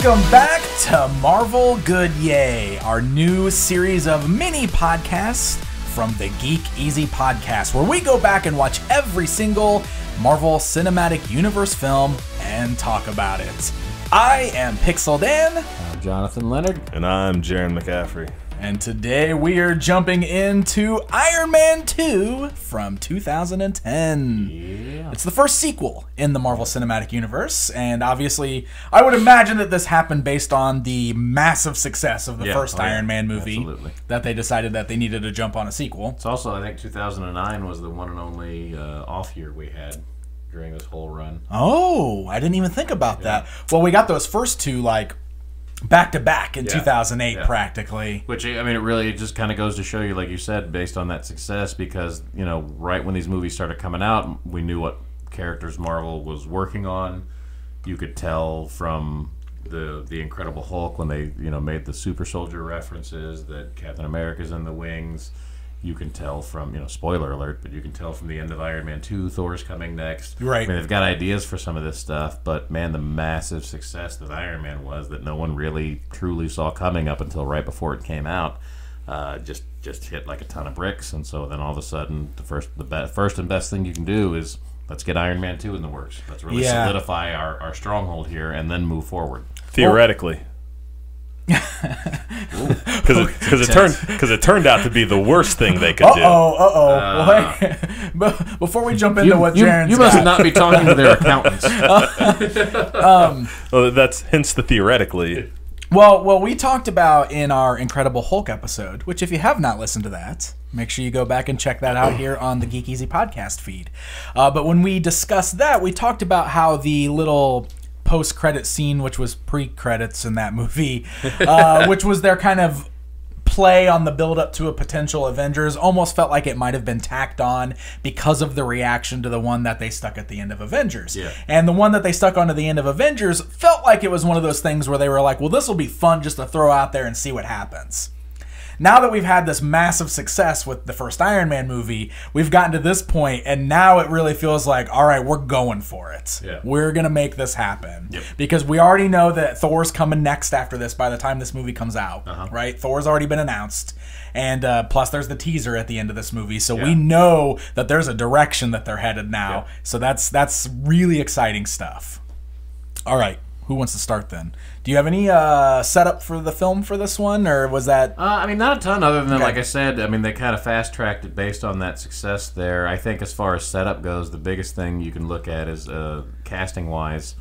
Welcome back to Marvel Good Yay, our new series of mini podcasts from the Geek Easy Podcast, where we go back and watch every single Marvel Cinematic Universe film and talk about it. I am Pixel Dan. I'm Jonathan Leonard. And I'm Jaron McCaffrey. And today we are jumping into Iron Man 2 from 2010. Yeah. It's the first sequel in the Marvel Cinematic Universe, and obviously I would imagine that this happened based on the massive success of the first Iron Man movie. Absolutely. That they decided that they needed to jump on a sequel. It's also, I think 2009 was the one and only off year we had during this whole run. Oh, I didn't even think about that. Well, we got those first two, like, back-to-back in 2008, practically. Which, I mean, it really just kind of goes to show you, like you said, based on that success, because, you know, right when these movies started coming out, we knew what characters Marvel was working on. You could tell from the Incredible Hulk when they, you know, made the super soldier references that Captain America's in the wings. You can tell from, you know, spoiler alert, but you can tell from the end of Iron Man 2, Thor's coming next. Right. I mean, they've got ideas for some of this stuff, but, man, the massive success that Iron Man was that no one really truly saw coming up until right before it came out just hit like a ton of bricks. And so then all of a sudden, the first and best thing you can do is let's get Iron Man 2 in the works. Let's really solidify our stronghold here and then move forward. Theoretically. Because it turned out to be the worst thing they could do. But before we jump into what Jaren's you must not be talking to their accountants. Well, that's hence the theoretically. Well, we talked about in our Incredible Hulk episode, which if you have not listened to that, make sure you go back and check that out here on the Geek Easy Podcast feed. But when we discussed that, we talked about how the little post-credit scene, which was pre-credits in that movie, which was their kind of play on the build-up to a potential Avengers, almost felt like it might have been tacked on because of the reaction to the one that they stuck at the end of Avengers. Yeah. And the one that they stuck onto the end of Avengers felt like it was one of those things where they were like, well, this will be fun just to throw out there and see what happens. Now that we've had this massive success with the first Iron Man movie, we've gotten to this point, and now it really feels like, all right, we're going for it. Yeah. We're going to make this happen. Yep. Because we already know that Thor's coming next after this by the time this movie comes out, right? Thor's already been announced. And plus there's the teaser at the end of this movie, so we know that there's a direction that they're headed now. Yeah. So that's really exciting stuff. All right. Who wants to start then? Do you have any setup for the film for this one, or was that... I mean, not a ton other than, like I said, I mean, they kind of fast-tracked it based on that success there. I think as far as setup goes, the biggest thing you can look at is casting-wise.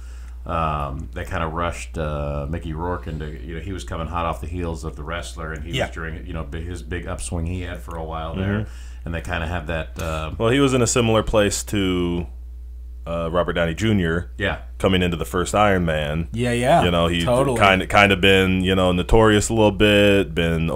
They kind of rushed Mickey Rourke into, you know, he was coming hot off the heels of The Wrestler, and he was during, you know, his big upswing he had for a while there. And they kind of had that... well, he was in a similar place to... Robert Downey Jr. Coming into the first Iron Man. Yeah. You know, he kind of been, you know, notorious a little bit. Been,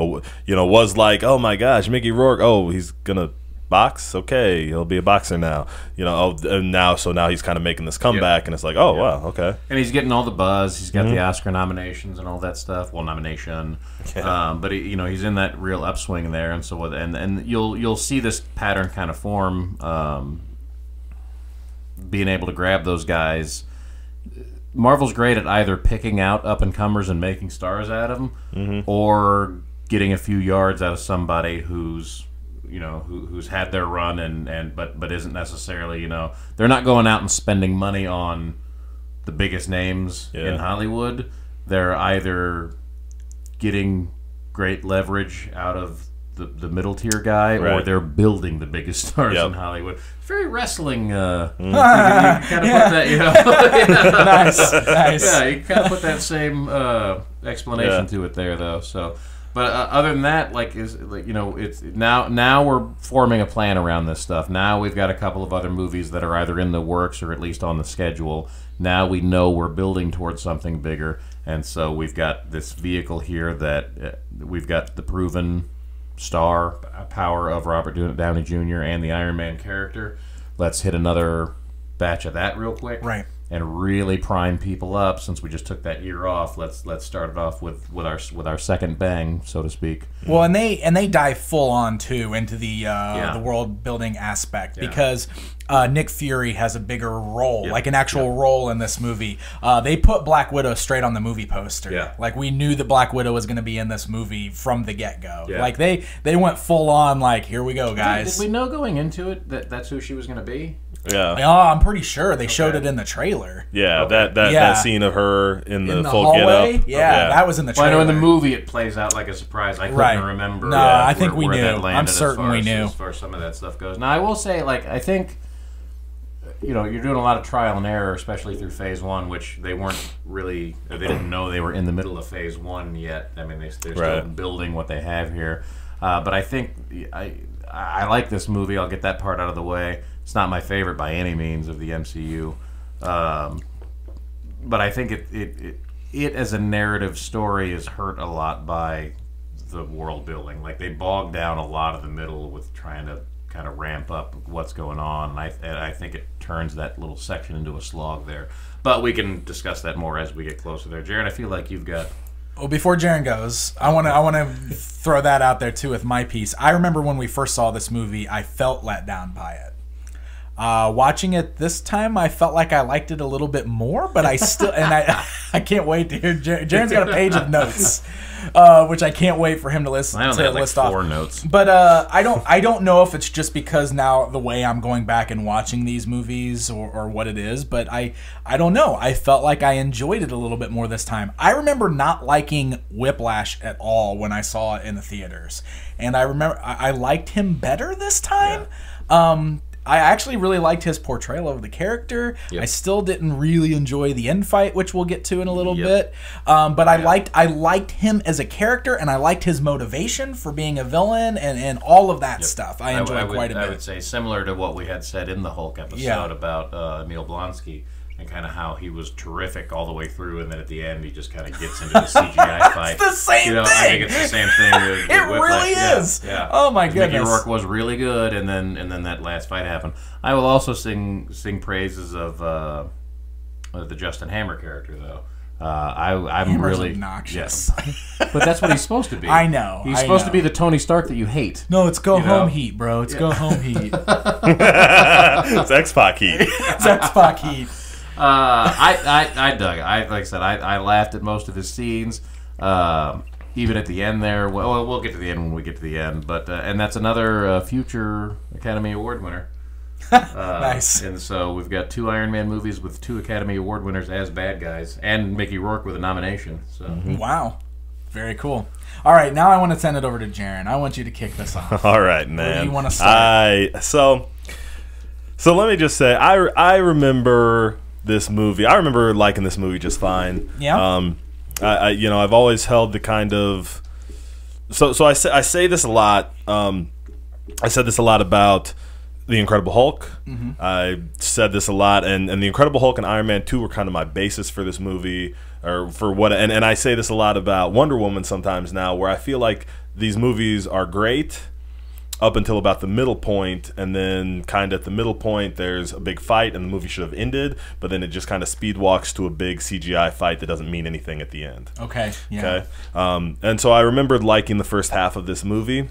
you know, was like, oh my gosh, Mickey Rourke. Oh, he's gonna box. Okay, he'll be a boxer now. You know, now he's kind of making this comeback, and it's like, oh wow, okay. And he's getting all the buzz. He's got the Oscar nominations and all that stuff. Well, nomination. But you know, he's in that real upswing there, and so and you'll see this pattern kind of form. Being able to grab those guys. Marvel's great at either picking out up-and-comers and making stars out of them, or getting a few yards out of somebody who's, you know, who's had their run but isn't necessarily, you know, they're not going out and spending money on the biggest names in Hollywood. They're either getting great leverage out of the middle tier guy, or they're building the biggest stars in Hollywood. Very wrestling. You kind of put that, you know. Nice. Yeah, you kind of put that same explanation to it there, though. So, but other than that, you know, it's now we're forming a plan around this stuff. Now we've got a couple of other movies that are either in the works or at least on the schedule. Now we know we're building towards something bigger, and so we've got this vehicle here that we've got the proven star power of Robert Downey Jr. and the Iron Man character. Let's hit another batch of that real quick, and really prime people up. Since we just took that year off, let's start it off with our second bang, so to speak. Well, and they dive full on too into the world building aspect because Nick Fury has a bigger role, like an actual role in this movie. They put Black Widow straight on the movie poster. Yeah. Like, we knew that Black Widow was going to be in this movie from the get-go. Yeah. Like, they went full on, like, here we go, guys. Did we know going into it that that's who she was going to be? Yeah. Oh, I'm pretty sure they showed it in the trailer. Yeah, that scene of her in the full hallway. get-up. Yeah, that was in the trailer. Well, I know in the movie it plays out like a surprise. I couldn't remember. No, I think we where knew. That landed I'm certain we knew. As far as some of that stuff goes. Now, I will say, like, I think, you know, you're doing a lot of trial and error, especially through Phase 1, which they weren't really, they didn't know they were in the middle of Phase 1 yet. I mean, they're still building what they have here. But I think I like this movie. I'll get that part out of the way. It's not my favorite by any means of the MCU. But I think it as a narrative story is hurt a lot by the world building. Like, they bogged down a lot of the middle with trying to kind of ramp up what's going on. And I think it turns that little section into a slog there. But we can discuss that more as we get closer there. Jared, I feel like you've got... Well, before Jaren goes, I want to throw that out there too with my piece. I remember when we first saw this movie, I felt let down by it. Watching it this time, I felt like I liked it a little bit more, but I still, and I can't wait to hear. Jaren's got a page of notes, which I can't wait for him to list. I only have like 4 off. notes. But I don't know if it's just because now the way I'm going back and watching these movies or what it is, but I don't know. I felt like I enjoyed it a little bit more this time. I remember not liking Whiplash at all when I saw it in the theaters, and I remember I liked him better this time. Yeah. I actually really liked his portrayal of the character. Yep. I still didn't really enjoy the end fight, which we'll get to in a little bit. But I liked him as a character, and I liked his motivation for being a villain and all of that stuff. I enjoyed quite a bit. I would say similar to what we had said in the Hulk episode about Emil Blonsky. And kind of how he was terrific all the way through, and then at the end he just kind of gets into the CGI fight. It's the same thing. I think it's the same thing. With it really is. Yeah. Oh my goodness. Mickey Rourke was really good, and then that last fight happened. I will also sing praises of the Justin Hammer character, though. I'm Hammer's really obnoxious. Yes. But that's what he's supposed to be. I know. He's supposed to be the Tony Stark that you hate. No, it's go home heat, bro. It's go home heat. It's X-Pac heat. It's X-Pac heat. I dug it. Like I said, I laughed at most of his scenes. Even at the end there. Well, we'll get to the end when we get to the end. But and that's another future Academy Award winner. Nice. And so we've got 2 Iron Man movies with 2 Academy Award winners as bad guys, and Mickey Rourke with a nomination. So wow, very cool. All right, now I want to send it over to Jaren. I want you to kick this off. All right, man. Where do you want to start? So let me just say, I remember this movie. I remember liking this movie just fine. Yeah. I've always held the kind of. So I say this a lot. I said this a lot about The Incredible Hulk. Mm-hmm. I said this a lot, and The Incredible Hulk and Iron Man 2 were kind of my basis for this movie, or for what. And I say this a lot about Wonder Woman sometimes now, where I feel like these movies are great up until about the middle point, and then kind of at the middle point there's a big fight and the movie should have ended, but then it just kind of speed walks to a big CGI fight that doesn't mean anything at the end. Okay. Yeah. Okay. And so I remembered liking the first half of this movie,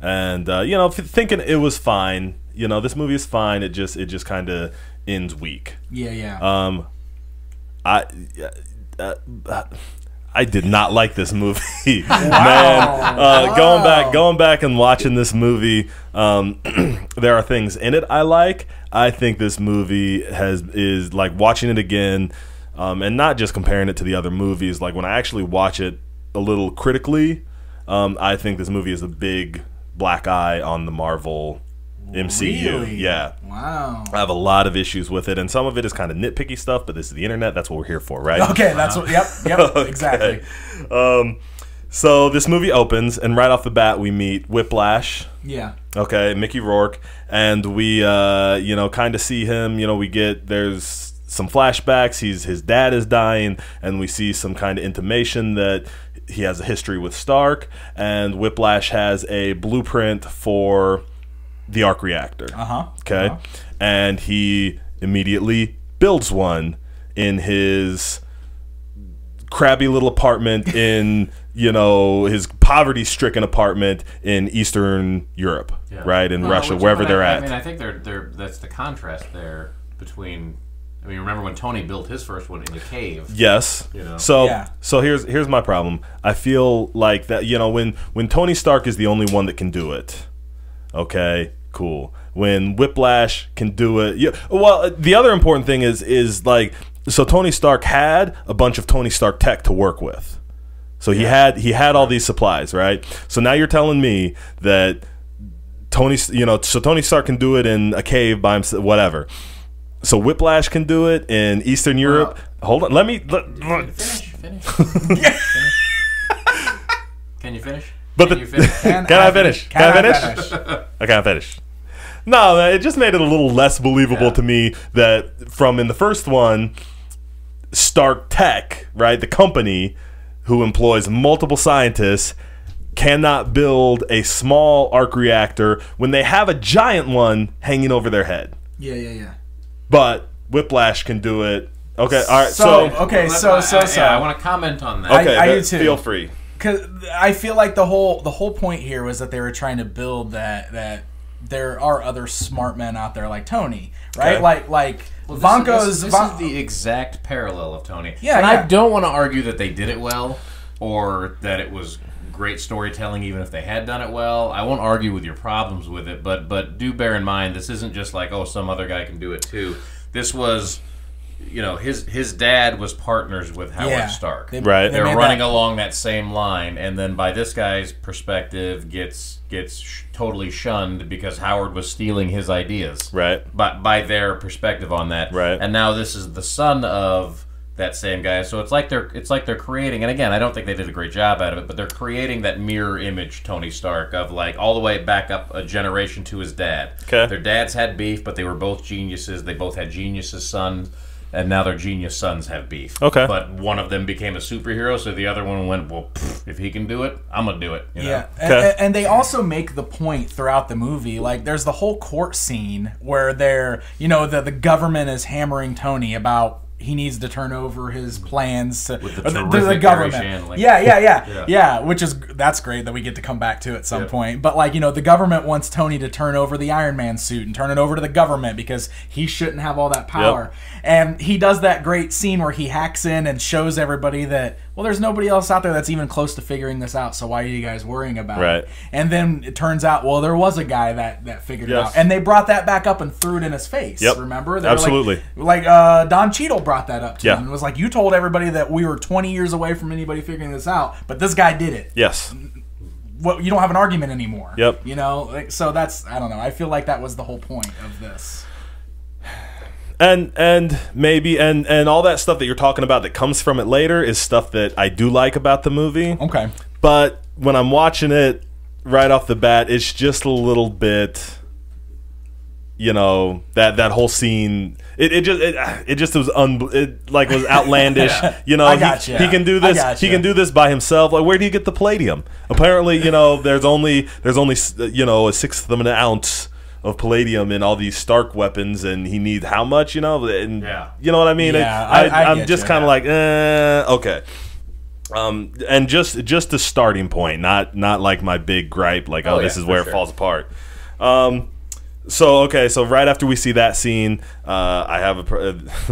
and thinking it was fine. This movie is fine. It just kind of ends weak. Yeah. I did not like this movie. Wow. Man, going back and watching this movie, there are things in it I like. I think this movie is like watching it again, and not just comparing it to the other movies. Like when I actually watch it a little critically, I think this movie is a big black eye on the Marvel MCU. Really? Yeah. Wow. I have a lot of issues with it, and some of it is kind of nitpicky stuff, but this is the internet. That's what we're here for, right? Okay, that's what. Yep, Okay. Exactly. So this movie opens, and right off the bat, we meet Whiplash. Yeah. Okay, Mickey Rourke, and we, kind of see him. There's some flashbacks. His dad is dying, and we see some kind of intimation that he has a history with Stark, and Whiplash has a blueprint for the arc reactor. Okay. And he immediately builds one in his crappy little apartment in, you know, his poverty-stricken apartment in Eastern Europe, right, in Russia, wherever they're at. I mean, I think that's the contrast there between. I mean, remember when Tony built his first one in the cave? Yes. You know? So here's my problem. I feel like that, you know, when Tony Stark is the only one that can do it, okay, cool. When Whiplash can do it, yeah. Well, the other important thing is like, so Tony Stark had a bunch of Tony Stark tech to work with. So he had all these supplies, right? So now you're telling me that Tony Stark can do it in a cave by himself, whatever. So Whiplash can do it in Eastern Europe. Hold on, finish. Can you finish? Can I finish? I can't finish. No, it just made it a little less believable to me that from in the first one, Stark Tech, right, the company who employs multiple scientists, cannot build a small arc reactor when they have a giant one hanging over their head. Yeah. But Whiplash can do it. Okay, all right. So I want to comment on that. Okay, I do too. Feel free. Because I feel like the whole point here was that they were trying to build that there are other smart men out there like Tony, right? Okay. Like This is the exact parallel of Tony. Yeah, and yeah. I don't want to argue that they did it well or that it was great storytelling even if they had done it well. I won't argue with your problems with it, but do bear in mind this isn't just like, oh, some other guy can do it too. This was, you know, his dad was partners with Howard Stark. Right. They're running along that same line, and then by this guy's perspective gets totally shunned because Howard was stealing his ideas. Right. But by their perspective on that. Right. And now this is the son of that same guy. So it's like they're creating, and again, I don't think they did a great job out of it, but they're creating that mirror image Tony Stark of like all the way back up a generation to his dad. Okay. Their dads had beef, but they were both geniuses. They both had geniuses' sons. And now their genius sons have beef. Okay. But one of them became a superhero, so the other one went, well, if he can do it, I'm going to do it. You know? Yeah. Okay. And they also make the point throughout the movie, like there's the whole court scene where they're, you know, the government is hammering Tony about he needs to turn over his plans to With the government. government. Yeah, that's great that we get to come back to at some point. But like, you know, the government wants Tony to turn over the Iron Man suit and turn it over to the government because he shouldn't have all that power. Yep. And he does that great scene where he hacks in and shows everybody that, well, there's nobody else out there that's even close to figuring this out, so why are you guys worrying about it? And then it turns out, well, there was a guy that figured it out. And they brought that back up and threw it in his face. Yep. Remember? They Absolutely. Like Don Cheadle brought that up to him and was like, you told everybody that we were 20 years away from anybody figuring this out, but this guy did it. Yes. Well, you don't have an argument anymore. Yep. You know, like, so that's, I don't know. I feel like that was the whole point of this. And maybe and all that stuff that you're talking about that comes from it later is stuff that I do like about the movie. Okay. But when I'm watching it right off the bat, it's just a little bit, you know, that whole scene. It just was was outlandish. You know, he can do this. He can do this by himself. Like, where do you get the palladium? Apparently, you know, there's only you know, a sixth of an ounce of palladium in all these Stark weapons, and he needs how much? You know, and you know what I mean. I'm just kind of like, okay. And just the starting point, not like my big gripe, like this is where it falls apart. So right after we see that scene, I have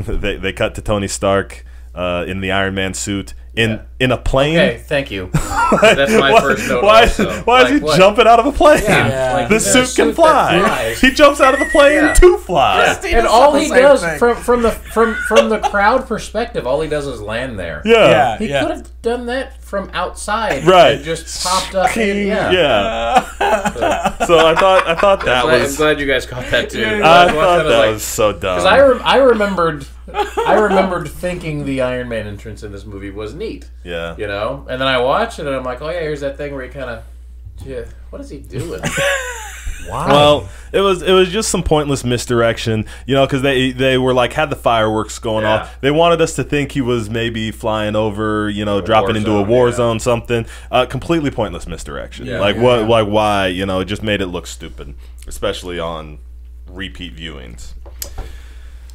they cut to Tony Stark in the Iron Man suit in a plane. Okay, thank you. That's my first note. Why is he jumping out of a plane? The suit can fly. He jumps out of the plane to fly. And all he does from the crowd perspective, all he does is land there. He could have done that from outside, and just popped up. So I thought that was. I'm glad you guys caught that too. I thought that was so dumb. Because I remembered thinking the Iron Man entrance in this movie was neat. Yeah. You know, and then I watched it and I'm like, oh yeah, here's that thing where he kind of, what is he doing? Why? Well, it was just some pointless misdirection, you know, because they were like had the fireworks going off. They wanted us to think he was maybe flying over, you know, dropping into a war zone, something. Completely pointless misdirection. Like why? You know, it just made it look stupid, especially on repeat viewings.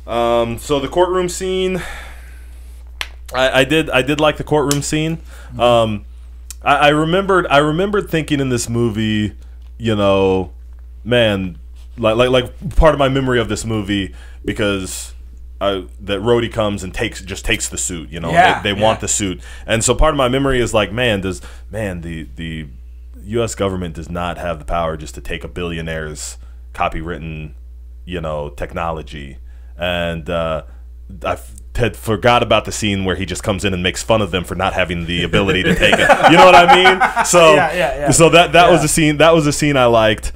So the courtroom scene. I did like the courtroom scene. I remembered thinking in this movie, you know, man, like part of my memory of this movie, because that Rhodey comes and takes the suit, you know. They want the suit, and so part of my memory is like, the U.S. government does not have the power just to take a billionaire's copywritten, you know, technology. And I had forgot about the scene where he just comes in and makes fun of them for not having the ability to take it. You know what I mean? So so that was a scene. That was a scene I liked.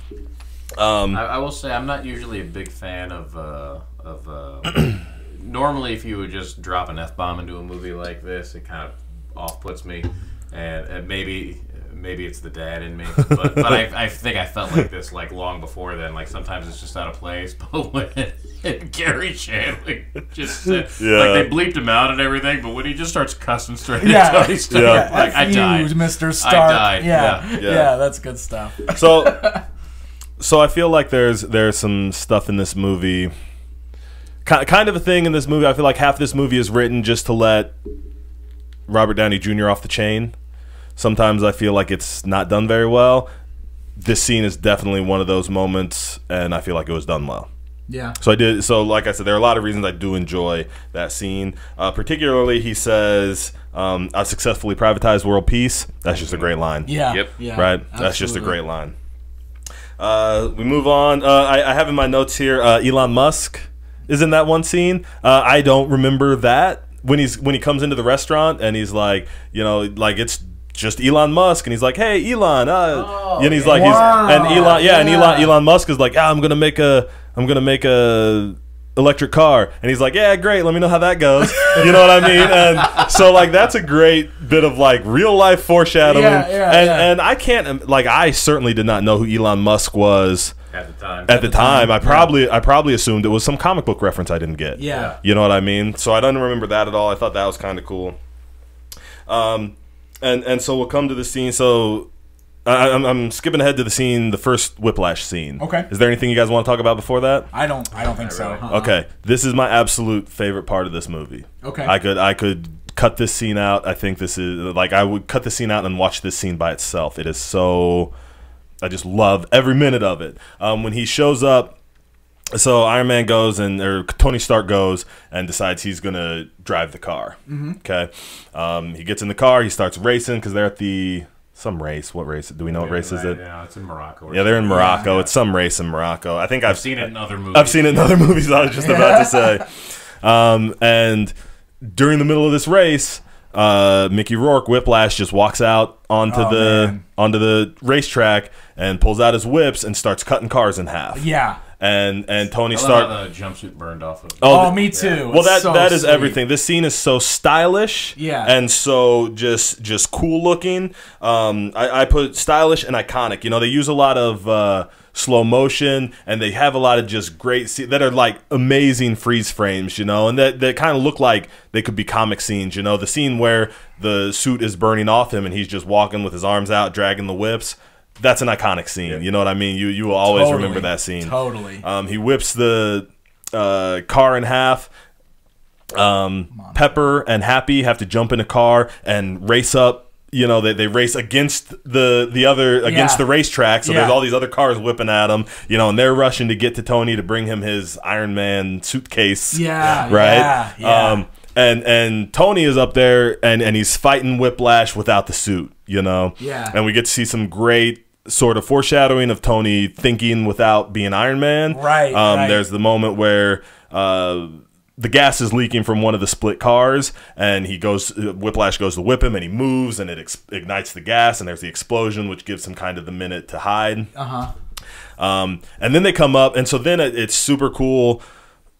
I will say I'm not usually a big fan of normally if you would just drop an F-bomb into a movie like this, it kind of off-puts me, and maybe it's the dad in me, but I think I felt like this like long before then. Like sometimes it's just out of place, but when Gary Shandling just said, like they bleeped him out and everything, but when he just starts cussing straight at Tony Stark, like I died, Mr. Stark. I died. Yeah, that's good stuff. So I feel like there's some stuff in this movie, kind of a thing in this movie. I feel like half this movie is written just to let Robert Downey Jr. off the chain. Sometimes I feel like it's not done very well. This scene is definitely one of those moments, and I feel like it was done well. Yeah. So like I said, there are a lot of reasons I do enjoy that scene. Particularly, he says, "I successfully privatized world peace." That's just a great line. Yeah. Yep. Yeah. Right. Absolutely. That's just a great line. We move on. I have in my notes here, Elon Musk is in that one scene. I don't remember that when he comes into the restaurant and he's like, you know, like it's just Elon Musk, and he's like, "Hey, Elon," and he's like, Elon Musk is like, "I'm gonna make a electric car," and he's like, "Yeah, great. Let me know how that goes." You know what I mean? And so like that's a great bit of like real life foreshadowing. And I can't I certainly did not know who Elon Musk was. At the time, I probably assumed it was some comic book reference I didn't get. Yeah. You know what I mean? So I don't remember that at all. I thought that was kind of cool. And so we'll come to the scene. So I'm skipping ahead to the scene, the first Whiplash scene. Okay. Is there anything you guys want to talk about before that? I don't think so. Really. Okay. This is my absolute favorite part of this movie. Okay. I could cut this scene out. I think this is like I would cut the scene out and watch this scene by itself. It is so. I just love every minute of it. When he shows up. So Iron Man goes or Tony Stark goes and decides he's gonna drive the car. Okay, he gets in the car. He starts racing because they're at some race. What race? Do we know what race is it? Yeah, it's in Morocco. Yeah, they're in Morocco. Yeah. It's some race in Morocco. I think I've seen it in other movies. I've seen it in other movies. I was just about to say. And during the middle of this race, Mickey Rourke, Whiplash, just walks out onto the racetrack and pulls out his whips and starts cutting cars in half. Yeah. And Tony Stark. The jumpsuit burned off of. Oh, me too. Well, that is everything. This scene is so stylish, and so just cool looking. I put stylish and iconic. You know, they use a lot of slow motion, and they have a lot of just great that are like amazing freeze frames. You know, and that kind of look like they could be comic scenes. You know, the scene where the suit is burning off him and he's just walking with his arms out, dragging the whips. That's an iconic scene. Yeah. You know what I mean? You will always remember that scene. Totally. He whips the car in half. Pepper and Happy have to jump in a car and race up. You know, they race against against the racetrack. So there's all these other cars whipping at them. You know, and they're rushing to get to Tony to bring him his Iron Man suitcase. Yeah. Right. Yeah. And Tony is up there and he's fighting Whiplash without the suit. You know. Yeah. And we get to see some great sort of foreshadowing of Tony thinking without being Iron Man. Right. There's the moment where the gas is leaking from one of the split cars, and Whiplash goes to whip him, and he moves, and it ignites the gas, and there's the explosion, which gives him kind of the minute to hide. And then they come up, and so then it's super cool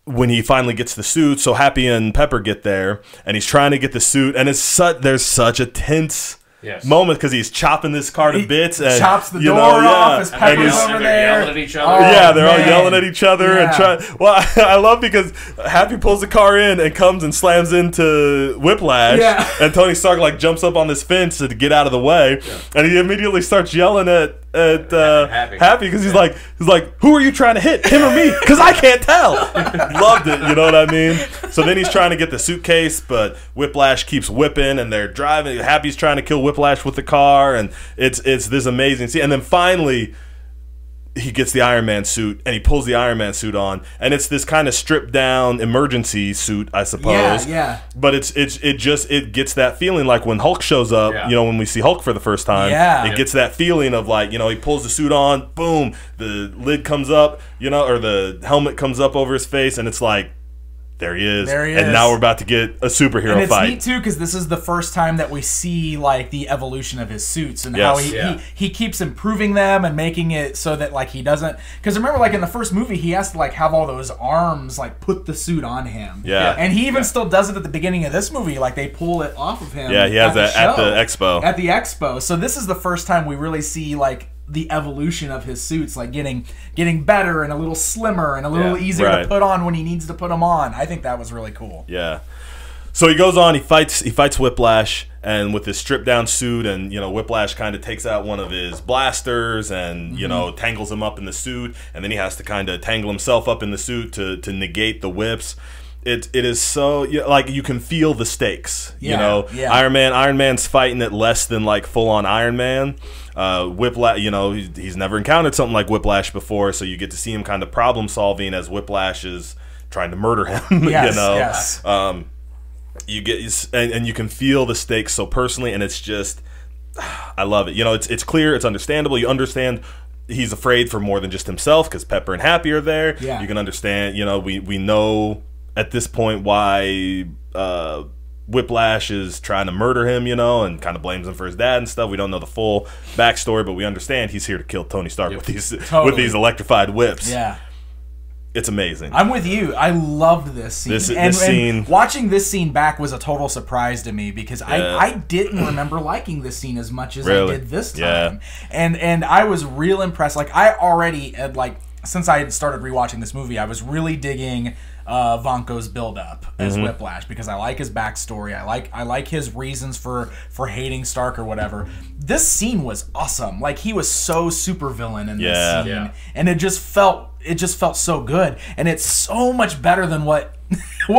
when he finally gets the suit. So Happy and Pepper get there, and he's trying to get the suit, and there's such a tense moment because he's chopping this car to bits and chops the door off. His Pepper's over there. Yelling at each other. They're all yelling at each other and trying. Well, I love because Happy pulls the car in and comes and slams into Whiplash, and Tony Stark like jumps up on this fence to get out of the way, and he immediately starts yelling at at Happy because he's like, who are you trying to hit, him or me? Because I can't tell. Loved it, you know what I mean? So then he's trying to get the suitcase, but Whiplash keeps whipping, and they're driving. Happy's trying to kill Whiplash with the car, and it's this amazing scene. And then finally, he gets the Iron Man suit, and he pulls the Iron Man suit on, and it's this kind of stripped down emergency suit, I suppose. Yeah. But it gets that feeling like when Hulk shows up, you know, when we see Hulk for the first time, it gets that feeling of like, you know, he pulls the suit on, boom, the lid comes up, you know, or the helmet comes up over his face, and it's like, there he is. And now we're about to get a superhero and it's fight. Neat too, because this is the first time that we see like the evolution of his suits and how he keeps improving them and making it so that like he doesn't. Because remember, like in the first movie, he has to like have all those arms like put the suit on him. And he even still does it at the beginning of this movie. Like they pull it off of him. Yeah, he has that at the expo. At the expo. So this is the first time we really see like the evolution of his suits, like getting better and a little slimmer and a little easier to put on when he needs to put them on. I think that was really cool. Yeah. So he goes on, he fights Whiplash, and with his stripped down suit, and you know, Whiplash kind of takes out one of his blasters and you know, tangles him up in the suit, and then he has to kind of tangle himself up in the suit to negate the whips. It is so, like, you can feel the stakes, you know. Iron Man's fighting at less than like full on Iron Man. Whiplash, you know, he's never encountered something like Whiplash before, so you get to see him kind of problem solving as Whiplash is trying to murder him. You know, you get and you can feel the stakes so personally, and it's just, I love it. You know, it's clear, it's understandable. You understand he's afraid for more than just himself because Pepper and Happy are there. You can understand. You know, we know at this point why Whiplash is trying to murder him, you know, and kind of blames him for his dad and stuff. We don't know the full backstory, but we understand he's here to kill Tony Stark with these electrified whips. It's amazing. I'm with you. I loved this scene. And watching this scene back was a total surprise to me because I didn't remember liking this scene as much as I did this time. And I was real impressed. Like I already had since I had started rewatching this movie, I was really digging Vanko's build up as Whiplash because I like his backstory. I like his reasons for hating Stark or whatever. This scene was awesome. Like he was so super villain in this scene, and it just felt so good. And it's so much better than what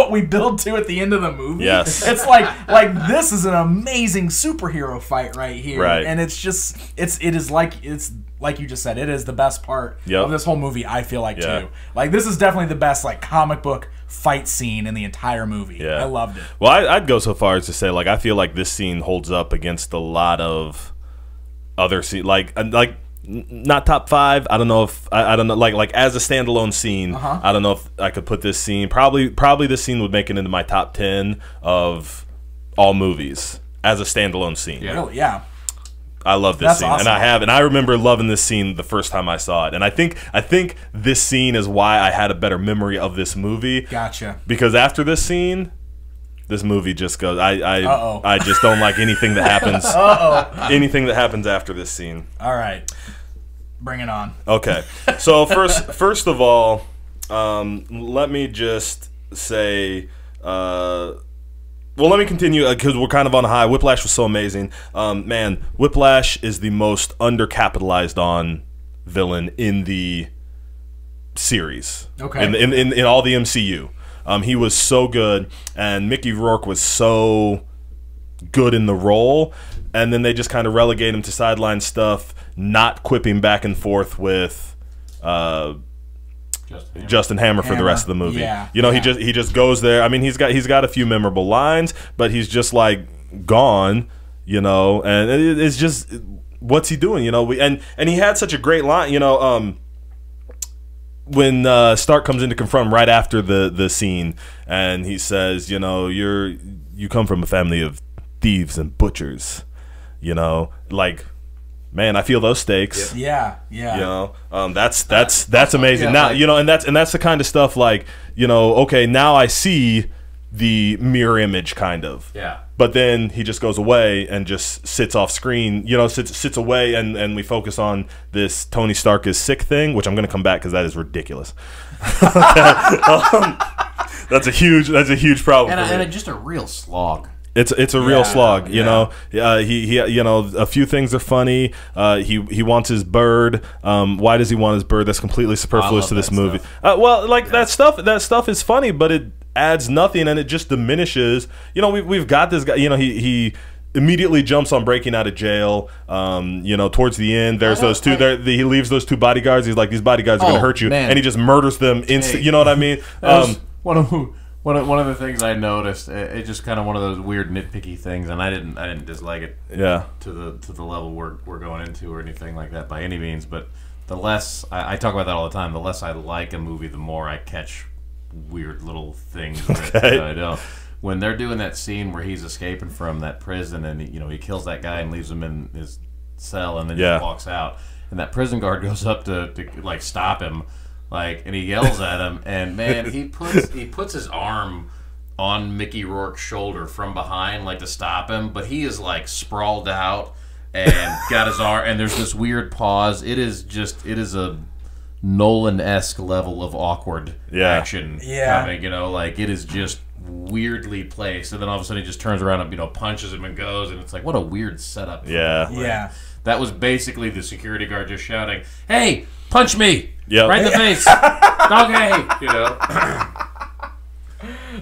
we build to at the end of the movie. It's like this is an amazing superhero fight right here, and it's just it is like you just said, it is the best part of this whole movie, I feel like, too. Like, this is definitely the best, like, comic book fight scene in the entire movie. I loved it. Well, I'd go so far as to say, like, I feel like this scene holds up against a lot of other scenes. Like not top 5. I don't know if, I don't know, like as a standalone scene, I don't know if I could put this scene, probably this scene would make it into my top 10 of all movies as a standalone scene. Really, I love this scene, awesome. And I remember loving this scene the first time I saw it, and I think this scene is why I had a better memory of this movie. Gotcha. Because after this scene, this movie just goes. I just don't like anything that happens. Anything that happens after this scene. All right, bring it on. Okay, so first of all, let me just say. Well, let me continue because we're kind of on a high. Whiplash was so amazing. Man, Whiplash is the most undercapitalized on villain in the series. Okay. In all the MCU. He was so good, and Mickey Rourke was so good in the role, and then they just kind of relegate him to sideline stuff, not quipping back and forth with Justin Hammer for the rest of the movie. You know, he just goes there. I mean, he's got a few memorable lines, but he's just like gone, you know, and it's just, what's he doing, you know? And he had such a great line, you know, when Stark comes in to confront him right after the scene, and he says, you know, you come from a family of thieves and butchers, you know, like, man, I feel those stakes. You know, that's amazing. Now, you know, and that's the kind of stuff like, you know, okay, now I see the mirror image kind of. But then he just goes away and just sits off screen, you know, sits away, and we focus on this Tony Stark is sick thing, which I'm going to come back because that is ridiculous. That's a huge problem. And just a real slog. It's a real slog, you know. He you know, a few things are funny. He wants his bird. Why does he want his bird? That's completely superfluous to this movie. Well, like that stuff is funny, but it adds nothing and it just diminishes. You know, we've got this guy. You know, he immediately jumps on breaking out of jail. You know, towards the end, there's those two. He leaves those two bodyguards. He's like, these bodyguards are gonna hurt you, and he just murders them instantly. You know what I mean? One of the things I noticed, it's just kind of one of those weird nitpicky things, and I didn't dislike it. To the level we're going into or anything like that by any means. But the less I talk about that all the time, the less I like a movie, the more I catch weird little things that I don't. When they're doing that scene where he's escaping from that prison, and he kills that guy and leaves him in his cell, and then just walks out, and that prison guard goes up to like stop him. Like, and he yells at him, and man, he puts his arm on Mickey Rourke's shoulder from behind, like to stop him, but he is like sprawled out and got his arm, and there's this weird pause. It is a Nolan-esque level of awkward action coming. You know, like it is just weirdly placed, and then all of a sudden he just turns around and punches him and goes, and it's like, what a weird setup. That was basically the security guard just shouting, "Hey, punch me!" Right in the face. Okay, you know.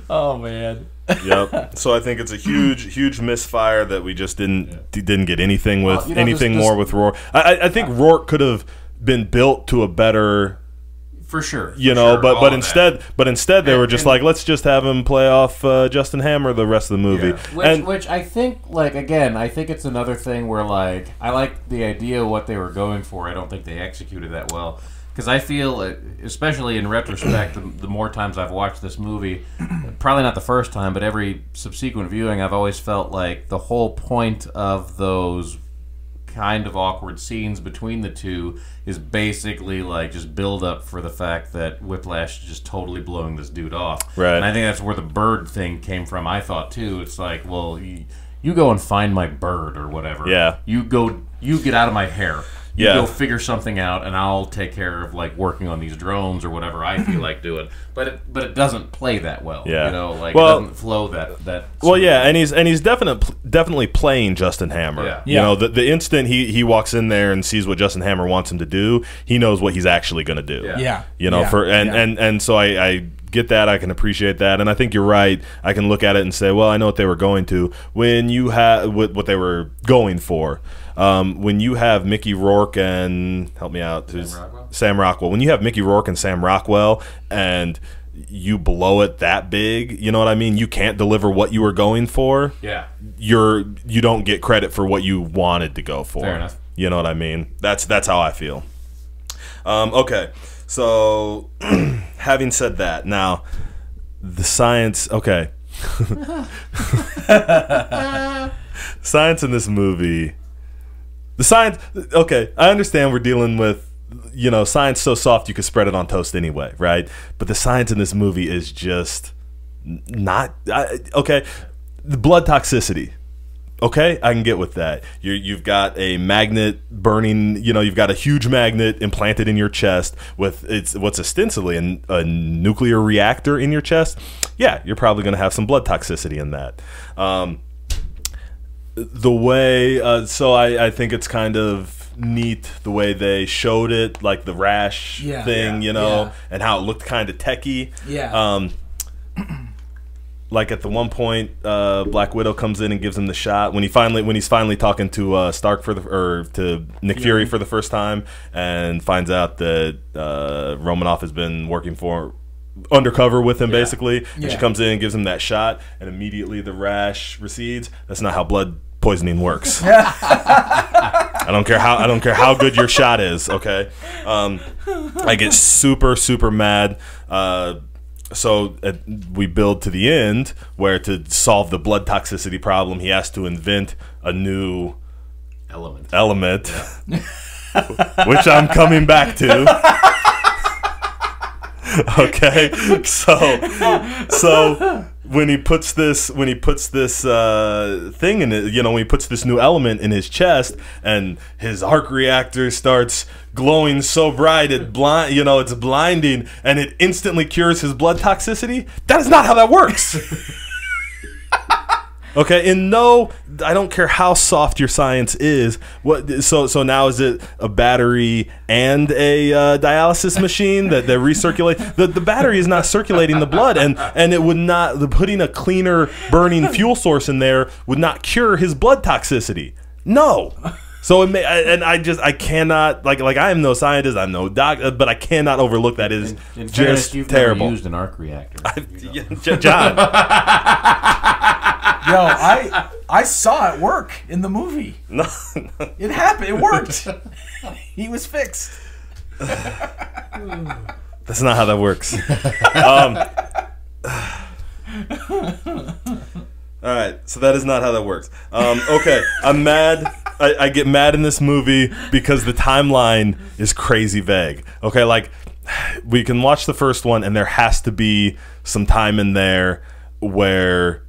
Oh man. Yep. So I think it's a huge misfire that we just didn't get anything with more with Rourke. I think Rourke could have been built to a better. For sure. But instead they were just like, let's just have him play off Justin Hammer the rest of the movie. Which I think, like, again, I think it's another thing where, like, I like the idea of what they were going for. I don't think they executed that well. Because I feel, especially in retrospect, the more times I've watched this movie, probably not the first time, but every subsequent viewing, I've always felt like the whole point of those kind of awkward scenes between the two is basically like just build up for the fact that Whiplash is just totally blowing this dude off. Right. And I think that's where the bird thing came from, I thought, too. It's like, well, you go and find my bird or whatever. Yeah. You get out of my hair. You go figure something out, and I'll take care of like working on these drones or whatever I feel like doing. But it doesn't play that well. Yeah. You know, like it doesn't flow that. Well, yeah, and he's definitely playing Justin Hammer. Yeah. You know, the instant he walks in there and sees what Justin Hammer wants him to do, he knows what he's actually going to do. Yeah. You know, and so I get that. I can appreciate that, and I think you're right. I can look at it and say, well, I know what they were going to when you have what they were going for. When you have Mickey Rourke and help me out, Sam Rockwell. When you have Mickey Rourke and Sam Rockwell, and you blow it that big, you know what I mean? You can't deliver what you were going for. Yeah, you don't get credit for what you wanted to go for. Fair enough. You know what I mean? That's how I feel. Okay, so having said that, now the science. Okay, science in this movie. The science, okay, I understand we're dealing with, science so soft you could spread it on toast anyway, right? But the science in this movie is just not, okay, the blood toxicity, okay, I can get with that. You've got a magnet burning, you've got a huge magnet implanted in your chest with what's ostensibly a nuclear reactor in your chest. Yeah, you're probably going to have some blood toxicity in that. The way, so I think it's kind of neat the way they showed it, like the rash thing, and how it looked kind of techie. Yeah. Like at the one point, Black Widow comes in and gives him the shot when he's finally talking to Stark to Nick Fury for the first time, and finds out that Romanoff has been working undercover with him basically, and she comes in and gives him that shot, and immediately the rash recedes. That's not how blood poisoning works. I don't care how good your shot is. Okay, I get super mad. So we build to the end where to solve the blood toxicity problem, he has to invent a new element, which I'm coming back to. Okay, so when he puts this thing in it, when he puts this new element in his chest, and his arc reactor starts glowing so bright it's blinding, and it instantly cures his blood toxicity. That is not how that works. Okay, and no, I don't care how soft your science is. What? So now is it a battery and a dialysis machine that recirculate? The battery is not circulating the blood, and it would not. Putting a cleaner burning fuel source in there would not cure his blood toxicity. No. So it may, I cannot like I am no scientist, I'm no doctor, but I cannot overlook that. It is in just fairness, you've terrible. Never used an arc reactor, John. Yo, I saw it work in the movie. No, it happened. It worked. He was fixed. That's not how that works. All right, so that is not how that works. Okay, I'm mad. I get mad in this movie because the timeline is crazy vague. Okay, like we can watch the first one, and there has to be some time in there where,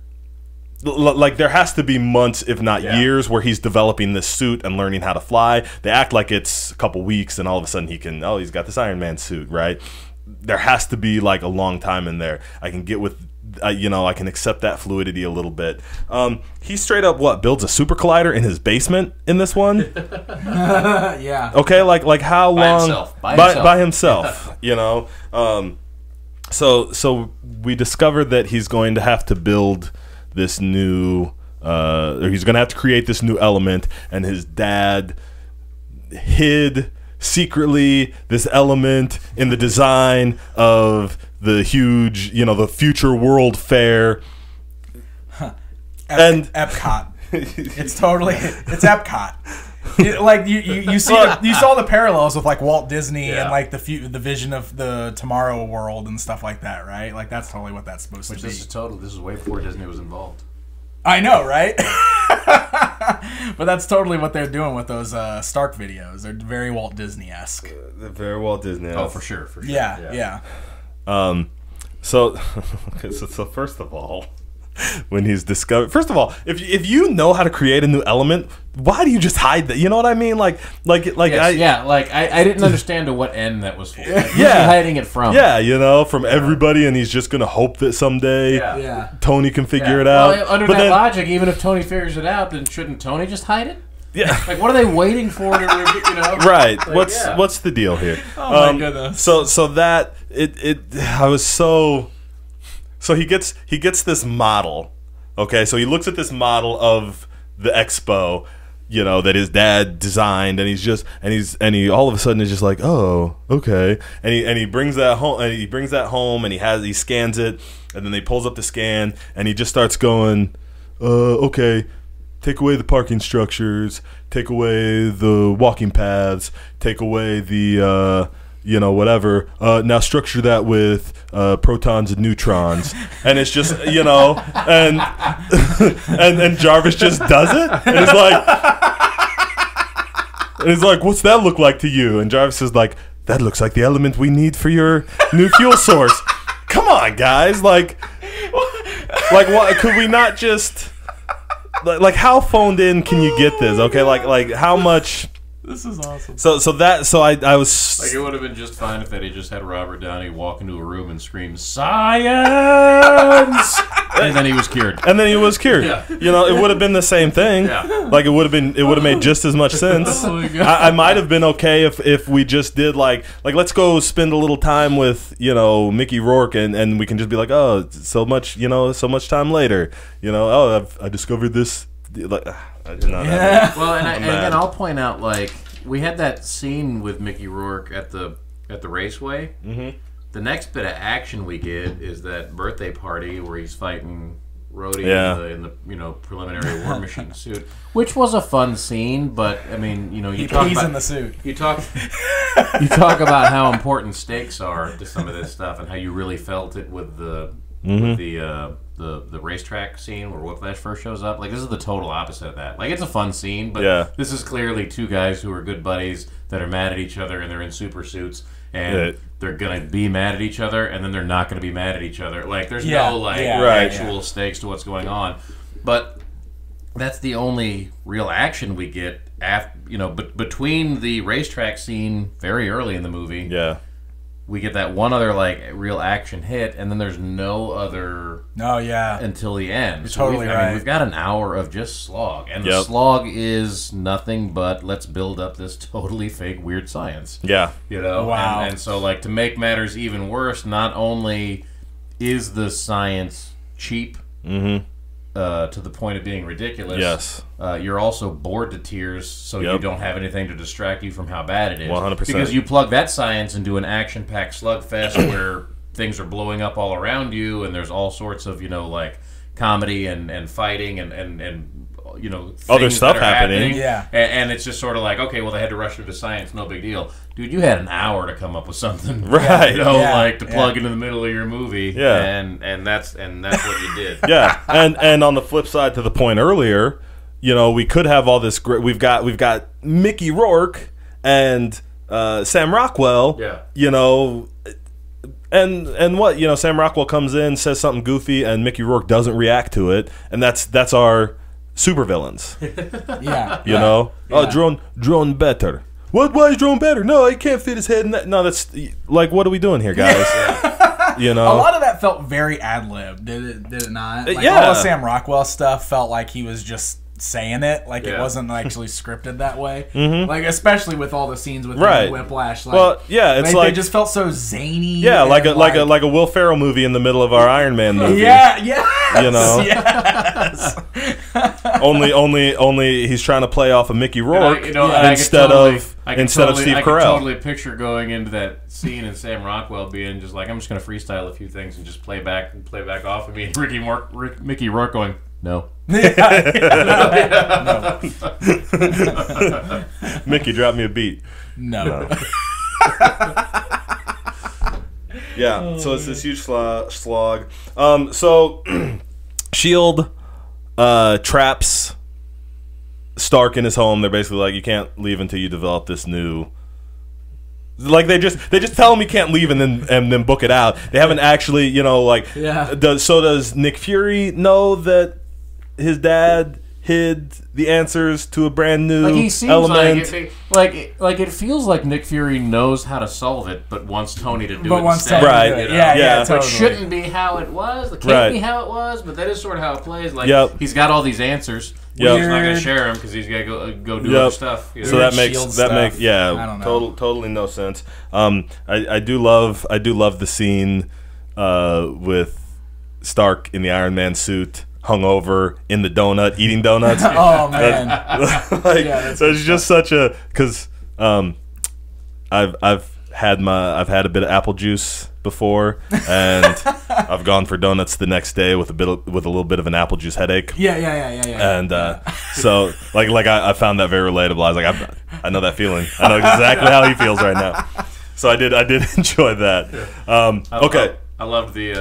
like, there has to be months, if not years, where he's developing this suit and learning how to fly. They act like it's a couple weeks, and all of a sudden he's got this Iron Man suit, right? There has to be like a long time in there. I can get with. I can accept that fluidity a little bit. He straight up builds a super collider in his basement in this one. Yeah. Okay, like how long by himself? Yeah. So we discovered that he's going to have to build this new, or he's going to have to create this new element, and his dad hid secretly this element in the design of the huge, the future World Fair. And Epcot. It's Epcot. You saw the parallels with like Walt Disney and like the vision of the Tomorrow World and stuff like that, right? Like that's totally what that's supposed to be. This is way before Disney was involved. I know, right? But that's totally what they're doing with those Stark videos. They're very Walt Disney-esque. They're very Walt Disney-esque. Oh, for sure. Yeah. So first of all, when he's discovered, first of all, if you know how to create a new element, why do you just hide that? You know what I mean? I didn't understand to what end that was for. Like, who's he hiding it from? Yeah, from everybody, and he's just gonna hope that someday Tony can figure it out. Well, under that logic, even if Tony figures it out, then shouldn't Tony just hide it? Yeah. Like, what are they waiting for to, Right. Like, what's the deal here? Oh my goodness. So that I was so he gets this model. Okay, so he looks at this model of the expo, that his dad designed, and he all of a sudden is just like, oh, okay, and he brings that home, and he scans it, and then he pulls up the scan, and he just starts going, okay, take away the parking structures, take away the walking paths, take away the whatever. Now structure that with protons and neutrons, and it's just and Jarvis just does it, and it's like, what's that look like to you? And Jarvis is like, that looks like the element we need for your new fuel source. Come on, guys, like what? Could we not just how phoned in can you get this? Okay, like how much? This is awesome. So I was like, it would have been just fine if they just had Robert Downey walk into a room and scream science, and then he was cured. Yeah. It would have been the same thing. Yeah. Like it would have made just as much sense. Oh my God. I might have been okay if we just did like let's go spend a little time with Mickey Rourke, and we can just be like, oh, so much time later, I discovered this. I did not have it. Well, and again, I'll point out, we had that scene with Mickey Rourke at the raceway. Mm-hmm. The next bit of action we get is that birthday party where he's fighting Rhodey in the preliminary War Machine suit, which was a fun scene. But I mean, he pees in the suit. You talk about how important stakes are to some of this stuff, and how you really felt it with the racetrack scene where Whiplash first shows up. Like, this is the total opposite of that. Like, it's a fun scene, but this is clearly two guys who are good buddies that are mad at each other, and they're in super suits, and they're gonna be mad at each other, and then they're not gonna be mad at each other. Like, there's no actual stakes to what's going on. But that's the only real action we get after, but between the racetrack scene very early in the movie, we get that one other like real action hit, and then there's no other. Oh yeah. Until the end. You're totally right. We've got an hour of just slog, and the slog is nothing but let's build up this totally fake weird science. Yeah. You know. Wow. And so like to make matters even worse, not only is the science cheap. Mm-hmm. To the point of being ridiculous. Yes. You're also bored to tears, so you don't have anything to distract you from how bad it is. 100%. Because you plug that science into an action-packed slugfest where things are blowing up all around you, and there's all sorts of, you know, like comedy and fighting and you know, other stuff happening. Yeah. And it's just sort of like, okay, well, they had to rush through the science, no big deal. Dude, you had an hour to come up with something, right? You know, like to plug into the middle of your movie, and that's what you did. Yeah, and on the flip side to the point earlier, you know, we could have all this great. We've got Mickey Rourke and Sam Rockwell. Yeah, you know, and what, you know, Sam Rockwell comes in, says something goofy, and Mickey Rourke doesn't react to it, and that's our supervillains. Yeah, you know, drone better. What? Why is drone better? No, he can't fit his head in that. No, that's like, what are we doing here, guys? You know, a lot of that felt very ad-lib. Did it not? Like, yeah. All the Sam Rockwell stuff felt like he was just saying it, like it wasn't actually scripted that way. Mm-hmm. Like, especially with all the scenes with him and Whiplash. Like, well, yeah, it's like they just felt so zany. Yeah, like a Will Ferrell movie in the middle of our Iron Man movie. Yeah, you know, yes. only he's trying to play off of Mickey Rourke instead of Steve Carell. I can totally picture going into that scene and Sam Rockwell being just like, I'm just going to freestyle a few things and just play back off of me, and Mickey Rourke going, no. No. Mickey, drop me a beat. No. Yeah, so it's this huge slog. So Shield traps Stark in his home. They're basically like, you can't leave until you develop this new. Like they just tell him he can't leave and then book it out. They haven't actually, you know, like. Yeah. So does Nick Fury know that his dad hid the answers to a brand new element? Like it feels like Nick Fury knows how to solve it, but wants Tony to do it instead. Right? Do it. Yeah, totally. It shouldn't be how it was. It can't be how it was, but that is sort of how it plays. Like he's got all these answers. He's not going to share them because he's got to go do other stuff. You know? So that makes totally no sense. I do love the scene with Stark in the Iron Man suit, hungover in the donut, eating donuts. Oh man, it's just such a, because I've had a bit of apple juice before, and I've gone for donuts the next day with a little bit of an apple juice headache. Yeah. And so I found that very relatable. I was like, I know that feeling. I know exactly how he feels right now. So I did enjoy that. Okay. I loved the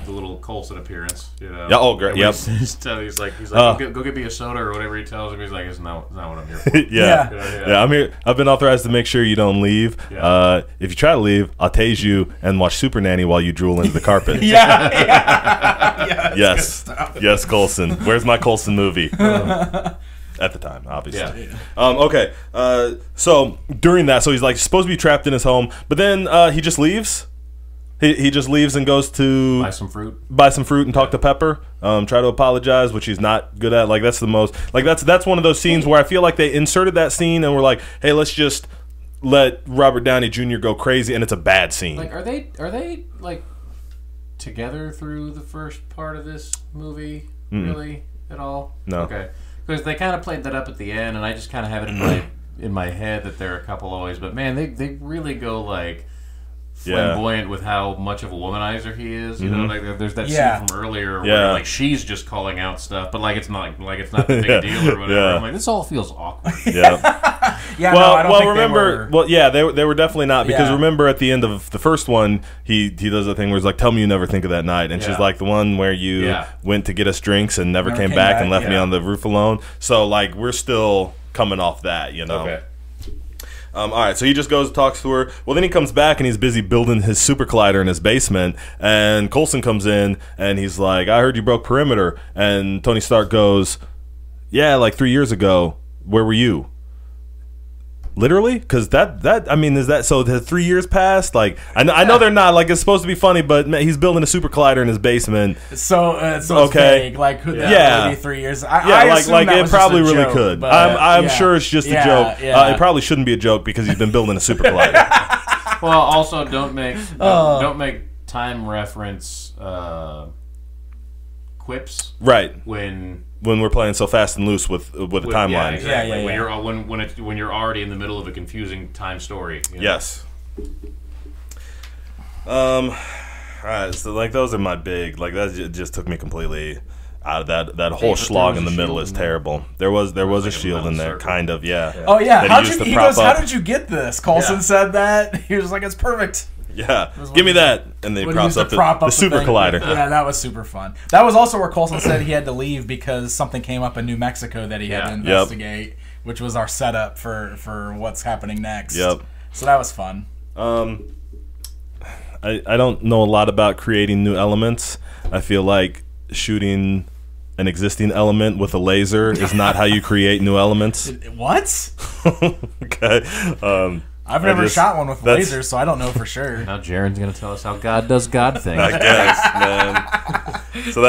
little Coulson appearance. You know? Yeah. Oh, great. Yep. He's like, go get me a soda or whatever he tells him. He's like, it's not what I'm here for. Yeah. I'm here. I've been authorized to make sure you don't leave. Yeah. If you try to leave, I'll tase you and watch Super Nanny while you drool into the carpet. Yeah. Yes, Coulson. Where's my Coulson movie? At the time, obviously. Yeah. Okay. So during that, so he's like supposed to be trapped in his home, but then he just leaves. He just leaves and goes to buy some fruit and talk to Pepper. Try to apologize, which he's not good at. Like that's one of those scenes where I feel like they inserted that scene and were like, hey, let's just let Robert Downey Jr. go crazy, and it's a bad scene. Like, are they like together through the first part of this movie? Really, at all? No. Okay, because they kind of played that up at the end, and I just kind of have it in my head that they're a couple always. But man, they really go like flamboyant with how much of a womanizer he is. You know, like there's that scene from earlier where like she's just calling out stuff, but like it's not the big deal or whatever. I'm like, this all feels awkward. Yeah. They were definitely not, because remember at the end of the first one, he does a thing where he's like, tell me you never think of that night, and she's like, the one where you went to get us drinks and never came back and left me on the roof alone. So like we're still coming off that, you know. Okay. All right, so he just goes and talks to her. Well, then he comes back and he's busy building his super collider in his basement. And Coulson comes in and he's like, I heard you broke perimeter. And Tony Stark goes, yeah, like 3 years ago. Where were you? Literally? Because that I mean, is that so? The 3 years passed. Like I know they're not. Like it's supposed to be funny, but man, he's building a super collider in his basement. So it's vague. Like could that really be 3 years? I like it probably really could. But, I'm sure it's just a joke. Yeah. It probably shouldn't be a joke because he's been building a super collider. Well, also don't make time reference quips. Right. When we're playing so fast and loose with a timeline. Yeah, exactly. When you're already in the middle of a confusing time story. You know? Yes. All right. So like those are my big that just took me completely out of that whole slog in the middle is terrible. There was a shield in there, kind of. Yeah. Oh yeah. How did you get this? Coulson said that. He was like, it's perfect. Yeah, give me that, and they props up the super collider. Yeah, that was super fun. That was also where Coulson said he had to leave because something came up in New Mexico that he had to investigate, which was our setup for what's happening next. Yep. So that was fun. I don't know a lot about creating new elements. I feel like shooting an existing element with a laser is not how you create new elements. What? Okay. I've never shot one with lasers, so I don't know for sure. Now Jaren's gonna tell us how God does God things. I guess, man. So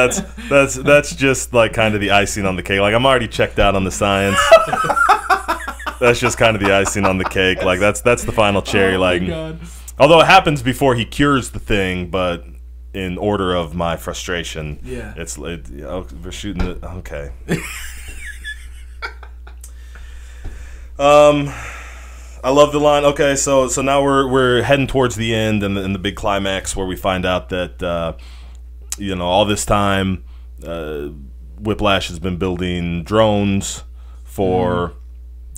that's just like kind of the icing on the cake. Like I'm already checked out on the science. That's just kind of the icing on the cake. Like that's the final cherry. Although it happens before he cures the thing, but in order of my frustration, we're shooting it. Okay. I love the line. Okay, so now we're heading towards the end and the big climax where we find out that all this time Whiplash has been building drones for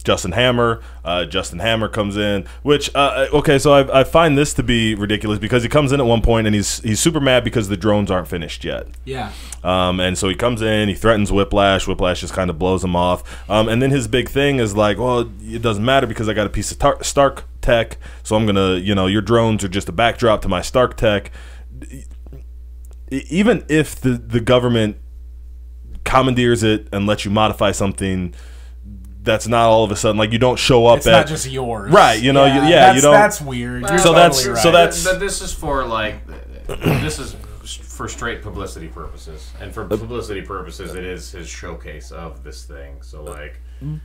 Justin Hammer. Justin Hammer comes in, which so I find this to be ridiculous because he comes in at one point and he's super mad because the drones aren't finished yet. Yeah. And so he comes in, he threatens Whiplash. Whiplash just kind of blows him off. And then his big thing is like, well, it doesn't matter because I got a piece of Stark tech, so I'm gonna, your drones are just a backdrop to my Stark tech. Even if the government commandeers it and lets you modify something, that's not all of a sudden like you don't show up. It's not just yours, right? You don't. That's weird. You're this is for this is for straight publicity purposes, and for publicity purposes, it is his showcase of this thing. So like.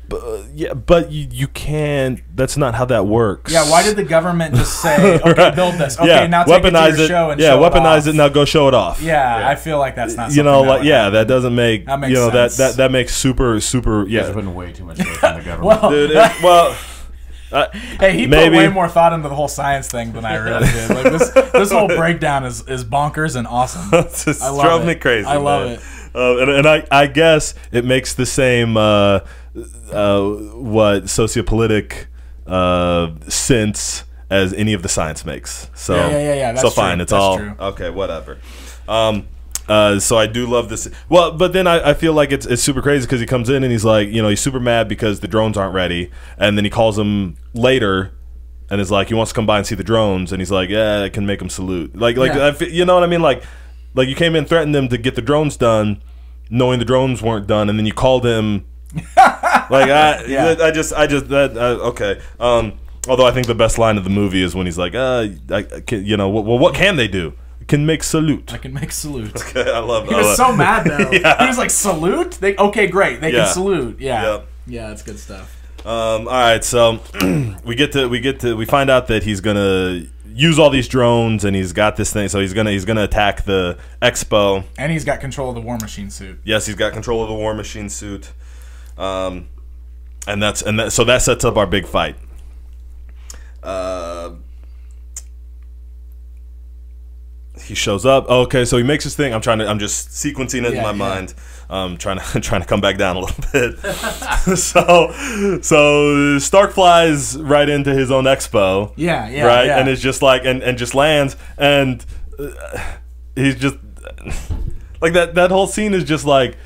But you can't. That's not how that works. Yeah, why did the government just say, "Okay, build this"? Okay, now take it to your show and show weaponize it now. Go show it off. Yeah, I feel like that's not. That doesn't make. That makes sense. That makes super. Yeah, you're putting way too much faith in the government. Hey, he put way more thought into the whole science thing than I really did. Like this whole breakdown is bonkers and awesome. It drove me crazy. I love it. And I guess it makes the same sociopolitic sense as any of the science makes. So yeah. That's fine. True. It's that's all true. Okay. Whatever. So I do love this. Well, but then I feel like it's super crazy because he comes in and he's like, he's super mad because the drones aren't ready, and then he calls him later. And is like, he wants to come by and see the drones, and he's like, yeah, I can make him salute. You know what I mean? Like you came in, threatened them to get the drones done, knowing the drones weren't done, and then you called him. Okay. Although I think the best line of the movie is when he's like, what can they do? Can make salute. I can make salute. Okay, I love that. He was so mad though. Yeah. He was like, salute? Okay, great. They can salute. Yeah. Yep. Yeah, that's good stuff. All right, so we find out that he's gonna use all these drones and he's got this thing, so he's gonna attack the expo. And he's got control of the War Machine suit. Yes, he's got control of the War Machine suit. So that sets up our big fight. He shows up. Okay, so he makes his thing. I'm just sequencing it in my mind. Trying to come back down a little bit. so Stark flies right into his own expo. Yeah. Right, yeah. and it's just like and just lands, and he's just like that whole scene is just like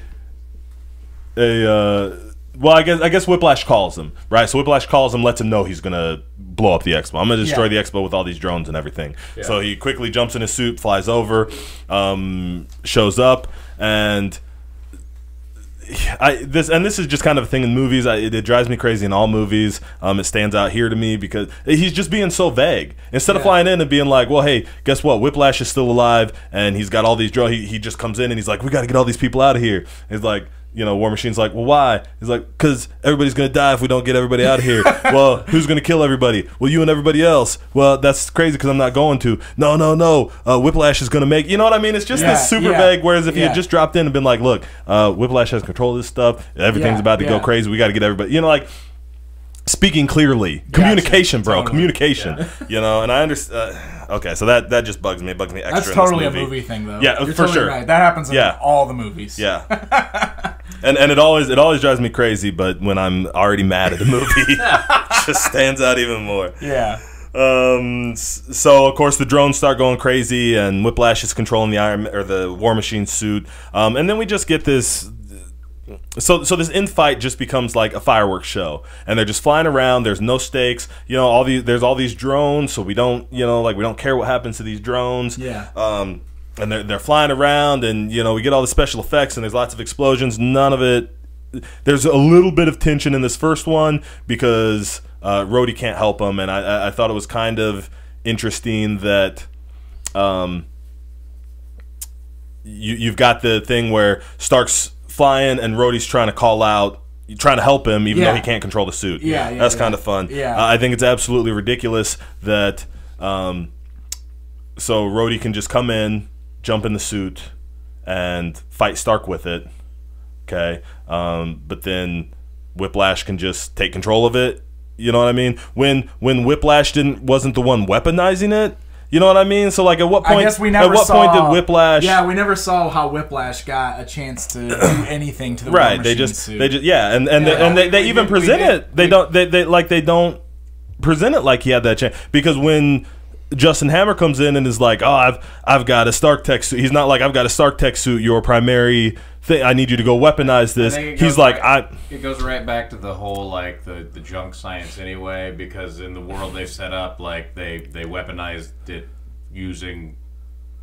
a. Well, I guess Whiplash calls him, right? So Whiplash calls him, lets him know he's gonna blow up the expo. I'm gonna destroy the expo with all these drones and everything. Yeah. So he quickly jumps in his suit, flies over, shows up, and this is just kind of a thing in movies. It drives me crazy in all movies. It stands out here to me because he's just being so vague. Instead of flying in and being like, well, hey, guess what? Whiplash is still alive, and he's got all these drones. He just comes in and he's like, we got to get all these people out of here. He's like, War Machine's like, well, why? He's like, because everybody's going to die if we don't get everybody out of here. Well, who's going to kill everybody? Well, you and everybody else. Well, that's crazy because I'm not going to. No. Whiplash is going to make... You know what I mean? It's just this super vague, whereas if you had just dropped in and been like, look, Whiplash has control of this stuff. Everything's about to go crazy. We got to get everybody... like... Speaking clearly, communication, bro, totally. Communication. And I understand. Okay, so that just bugs me. It bugs me extra. That's totally in this a movie thing, though. Yeah, You're for totally sure. Right. That happens in all the movies. Yeah, and it always drives me crazy. But when I'm already mad at a movie, it just stands out even more. Yeah. So of course the drones start going crazy, and Whiplash is controlling the War Machine suit, and then we just get this. So this infight just becomes like a fireworks show, and they're just flying around. There's no stakes, there's all these drones, so we don't, we don't care what happens to these drones. Yeah. And they're flying around, and we get all the special effects, and there's lots of explosions. None of it. There's a little bit of tension in this first one because Rhodey can't help him, and I thought it was kind of interesting that you've got the thing where Stark's flying and Rhodey's trying to help him even though he can't control the suit. That's kind of fun. I think it's absolutely ridiculous that so Rhodey can just come in, jump in the suit, and fight Stark with it. Okay, but then Whiplash can just take control of it. You know what I mean? When Whiplash wasn't the one weaponizing it. You know what I mean? So, like, at what point? I guess we never at what point did Whiplash? Yeah, we never saw how Whiplash got a chance to do anything to the War Machine suit. They even present it. They don't present it like he had that chance, because when Justin Hammer comes in and is like, "Oh, I've got a Stark Tech suit," he's not like, "I've got a Stark Tech suit. Your primary thing. I need you to go weaponize this." He's like, It goes right back to the whole the junk science anyway, because in the world they've set up, like they weaponized it using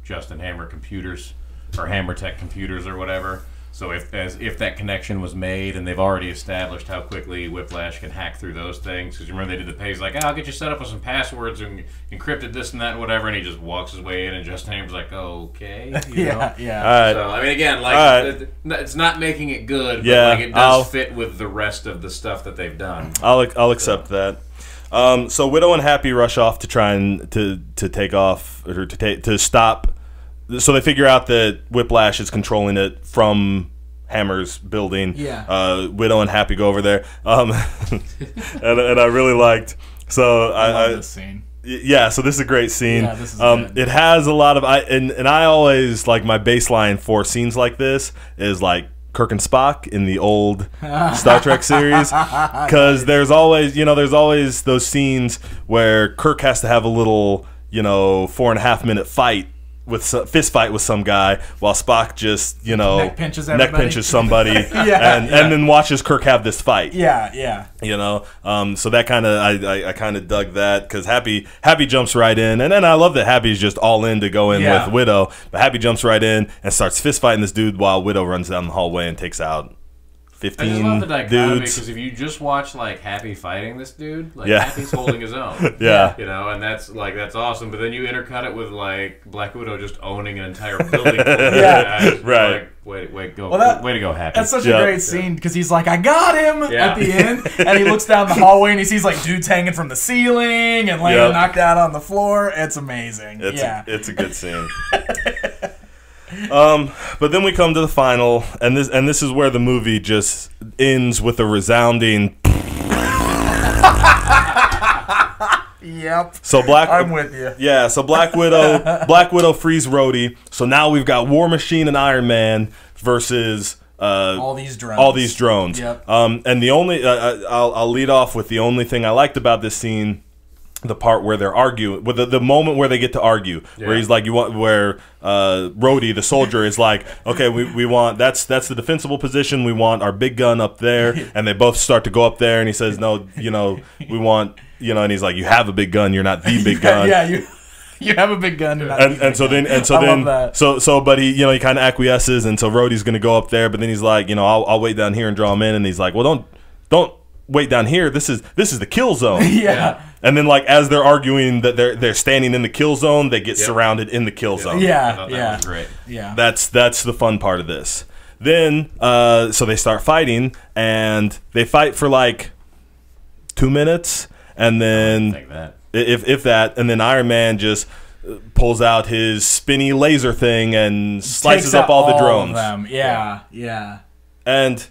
Justin Hammer computers or Hammer Tech computers or whatever. So if that connection was made, and they've already established how quickly Whiplash can hack through those things, because remember they did the page like, I'll get you set up with some passwords and encrypted this and that and whatever, and he just walks his way in, and Justin Hammer's like, okay, Yeah. All right. So I mean, again, it's not making it good, but it does fit with the rest of the stuff that they've done. I'll accept that. So Widow and Happy rush off to try and to take off or to stop. So they figure out that Whiplash is controlling it from Hammer's building. Yeah. Widow and Happy go over there. And I really liked. So I love this scene. Yeah, so this is a great scene. Yeah, this is good. It has a lot of and I always like my baseline for scenes like this is like Kirk and Spock in the old Star Trek series, because there's always those scenes where Kirk has to have a little 4.5 minute fight fist fight with some guy while Spock just neck pinches somebody and then watches Kirk have this fight. So that kind of I kind of dug that, because Happy jumps right in, and then I love that Happy's just all in to go in with Widow, but Happy jumps right in and starts fist fighting this dude while Widow runs down the hallway and takes out 15 I just love the dichotomy, dudes. because if you just watch Happy fighting this dude, Happy's holding his own. And that's awesome. But then you intercut it with Black Widow just owning an entire building. Right. Way to go, Happy. That's such a great scene, because he's like, I got him at the end, and he looks down the hallway and he sees dudes hanging from the ceiling and knocked out on the floor. It's amazing. It's a good scene. But then we come to the final, and this is where the movie just ends with a resounding. Yep. So I'm with you. Yeah. So Black Widow frees Rhodey. So now we've got War Machine and Iron Man versus all these drones. Yep. And the only I'll lead off with the only thing I liked about this scene. The part where they're arguing, with the moment where they get to argue, where he's like, where Rhodey, the soldier, is like, okay, we want, that's the defensible position, we want our big gun up there, and they both start to go up there, and he says, no, we want, and he's like, you have a big gun, you're not the big gun. You have a big gun. But he, you know, he kind of acquiesces, and so Rhodey's going to go up there, but then he's like, you know, I'll wait down here and draw him in, and he's like, well, don't wait down here. This is the kill zone. Yeah. And then, like, as they're arguing that they're standing in the kill zone, they get surrounded in the kill zone. Yeah, that was great. Yeah. That's the fun part of this. Then, so they start fighting, and they fight for like 2 minutes, and then if that, and then Iron Man just pulls out his spinny laser thing and slices up all the drones. Of them. Yeah. And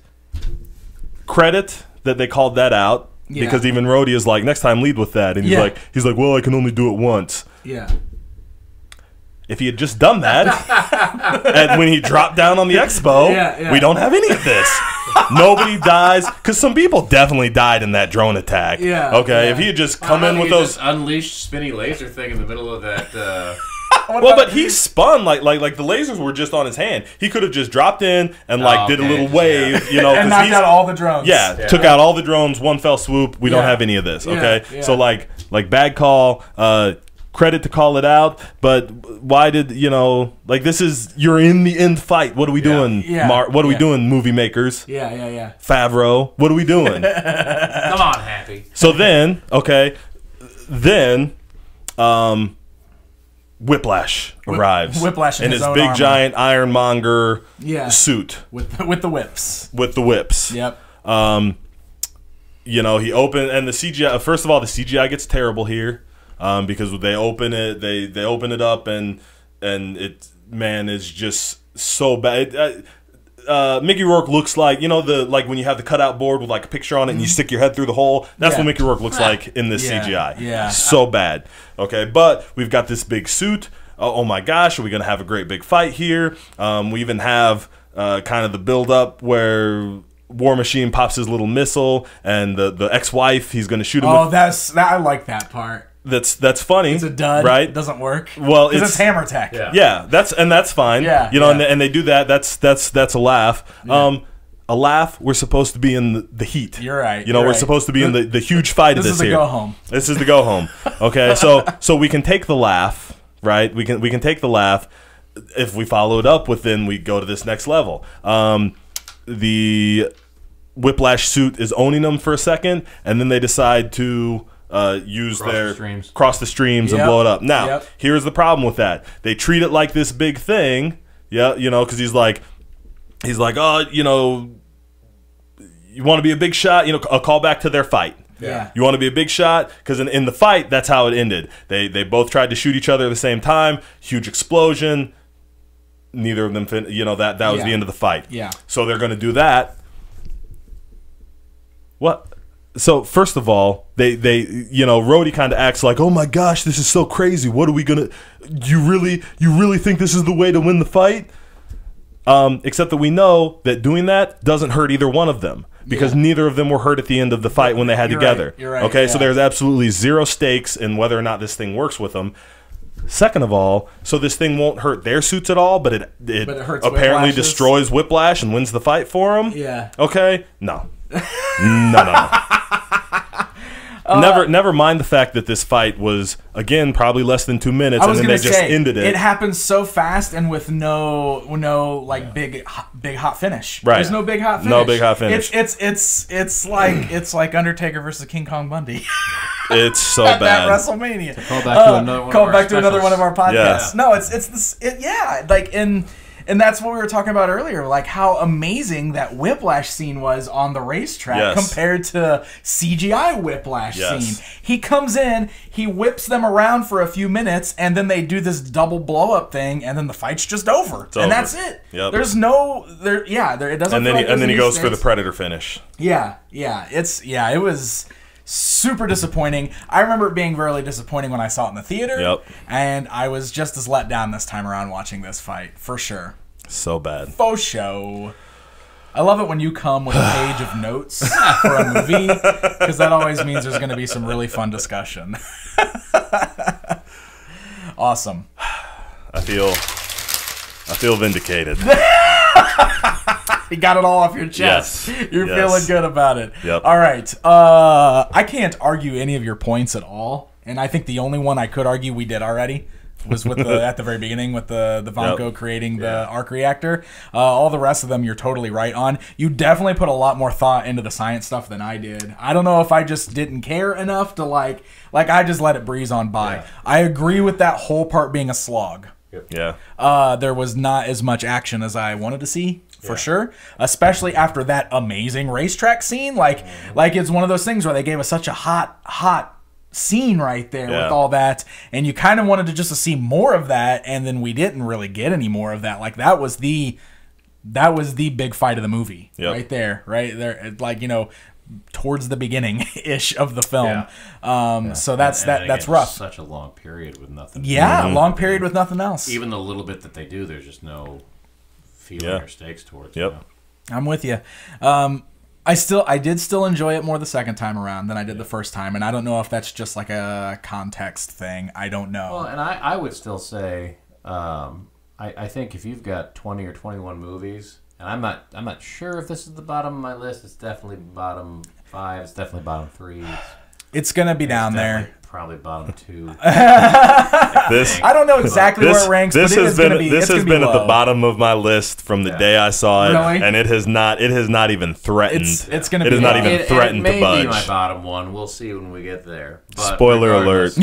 credit that they called that out, because even Rhodey is like, next time lead with that, and he's like, well, I can only do it once. Yeah. If he had just done that, and when he dropped down on the expo, we don't have any of this. Nobody dies, because some people definitely died in that drone attack. Yeah. Okay, if he had just come in with those unleashed spinny laser thing in the middle of that. Well, but he spun like the lasers were just on his hand. He could have just dropped in and did a little wave, you know, and knocked out all the drones. Yeah, took out all the drones, one fell swoop. We don't have any of this. Okay, so like bad call. Credit to call it out, but why did, you know, like, this is, you're in the end fight. What are we doing? What are we doing, movie makers? Yeah. Favreau, what are we doing? Come on, Happy. So then, Whiplash arrives. Whiplash in his own big armor. Giant ironmonger suit with the whips. With the whips. Yep. You know, he opened, and the CGI. First of all, the CGI gets terrible here. Because they open it, they open it up, and it, man, is just so bad. Mickey Rourke looks like, you know, like when you have the cutout board with like a picture on it and you stick your head through the hole. That's what Mickey Rourke looks like in this CGI. Yeah, so bad. Okay, but we've got this big suit. Oh my gosh, are we gonna have a great big fight here? We even have kind of the build up where War Machine pops his little missile, and the ex-wife, he's gonna shoot him. Oh, I like that part. That's funny. It's a dud, right? It doesn't work. Well, it's hammer tech. Yeah, that's fine. Yeah, you know, and they do that. That's a laugh. Yeah. A laugh. We're supposed to be in the heat. You're right. You know, we're supposed to be in the huge fight of this here. This is the go home. This is the go home. Okay, so we can take the laugh, right? We can take the laugh. If we follow it up with, then we go to this next level. The Whiplash suit is owning them for a second, and then they decide to cross the streams and blow it up. Now, here's the problem with that. They treat it like this big thing, you know, because he's like, oh, you know, you want to be a big shot, you know, a callback to their fight. Yeah. You want to be a big shot, because in the fight, that's how it ended. They both tried to shoot each other at the same time. Huge explosion. Neither of them, you know, that was the end of the fight. Yeah. So they're going to do that. What? So first of all, they you know, Rhodey kind of acts like, oh my gosh, this is so crazy. What are we gonna? You really think this is the way to win the fight? Except that we know that doing that doesn't hurt either one of them, because neither of them were hurt at the end of the fight when they had together. Right. You're right. Okay, so there's absolutely zero stakes in whether or not this thing works with them. Second of all, so this thing won't hurt their suits at all, but it apparently destroys Whiplash and wins the fight for them. Yeah. Okay. No. No. Never mind the fact that this fight was, again, probably less than 2 minutes, and then they just ended it. It happened so fast and with no like big hot finish. Right. There's no big hot finish. No big hot finish. It's like Undertaker versus King Kong Bundy. It's so at bad. That WrestleMania. Call back to another one of our podcasts. Yeah. No, it's this. Like in. And that's what we were talking about earlier, like how amazing that Whiplash scene was on the racetrack compared to CGI Whiplash scene. He comes in, he whips them around for a few minutes, and then they do this double blow-up thing, and then the fight's just over. And that's it. Yep. There's no... it doesn't and then he goes for the Predator finish. Yeah. It was... super disappointing. I remember it being really disappointing when I saw it in the theater, and I was just as let down this time around watching this fight, for sure. So bad. Faux show. I love it when you come with a page of notes for a movie, because that always means there's going to be some really fun discussion. Awesome. I feel vindicated. You got it all off your chest. Yes. You're feeling good about it. Yep. All right. I can't argue any of your points at all, and I think the only one I could argue we did already. was with the at the very beginning with the Vanko creating the arc reactor. All the rest of them you're totally right on. You definitely put a lot more thought into the science stuff than I did. I don't know if I just didn't care enough to like I just let it breeze on by. Yeah. I agree with that whole part being a slog. Yep. Yeah. There was not as much action as I wanted to see. For sure, especially after that amazing racetrack scene. Like it's one of those things where they gave us such a hot scene right there with all that, and you kind of wanted to just see more of that, and then we didn't really get any more of that. Like that was the big fight of the movie right there, like, you know, towards the beginning ish of the film. So that's that's rough. Such a long period with nothing. Long period with nothing else. Even the little bit that they do, there's just no feeling or stakes towards. Yep. You know? I'm with you. I did still enjoy it more the second time around than I did the first time, and I don't know if that's just like a context thing. I don't know. Well, and I would still say, I think if you've got 20 or 21 movies, and I'm not sure if this is the bottom of my list. It's definitely bottom 5. It's definitely bottom 3. It's gonna be down there. Probably bottom 2. I don't know exactly where it ranks. This but has been at the bottom of my list from the day I saw it, really? and it has not even threatened. It's going to be. It has not even threatened to budge. It may be my bottom one. We'll see when we get there. But spoiler alert.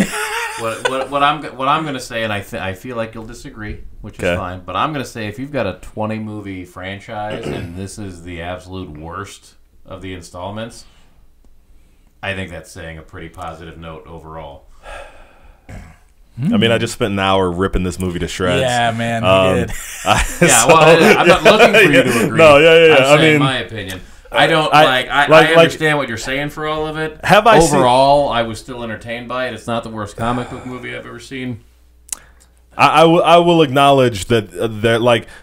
what I'm going to say, and I feel like you'll disagree, which is fine. But I'm going to say if you've got a 20 movie franchise and this is the absolute worst of the installments, I think that's saying a pretty positive note overall. I mean, I just spent an hour ripping this movie to shreds. Yeah, man, you did. I'm not looking for you to agree. No, yeah. I'm saying my opinion. I don't I understand what you're saying for all of it. Overall, I was still entertained by it. It's not the worst comic book movie I've ever seen. I will acknowledge that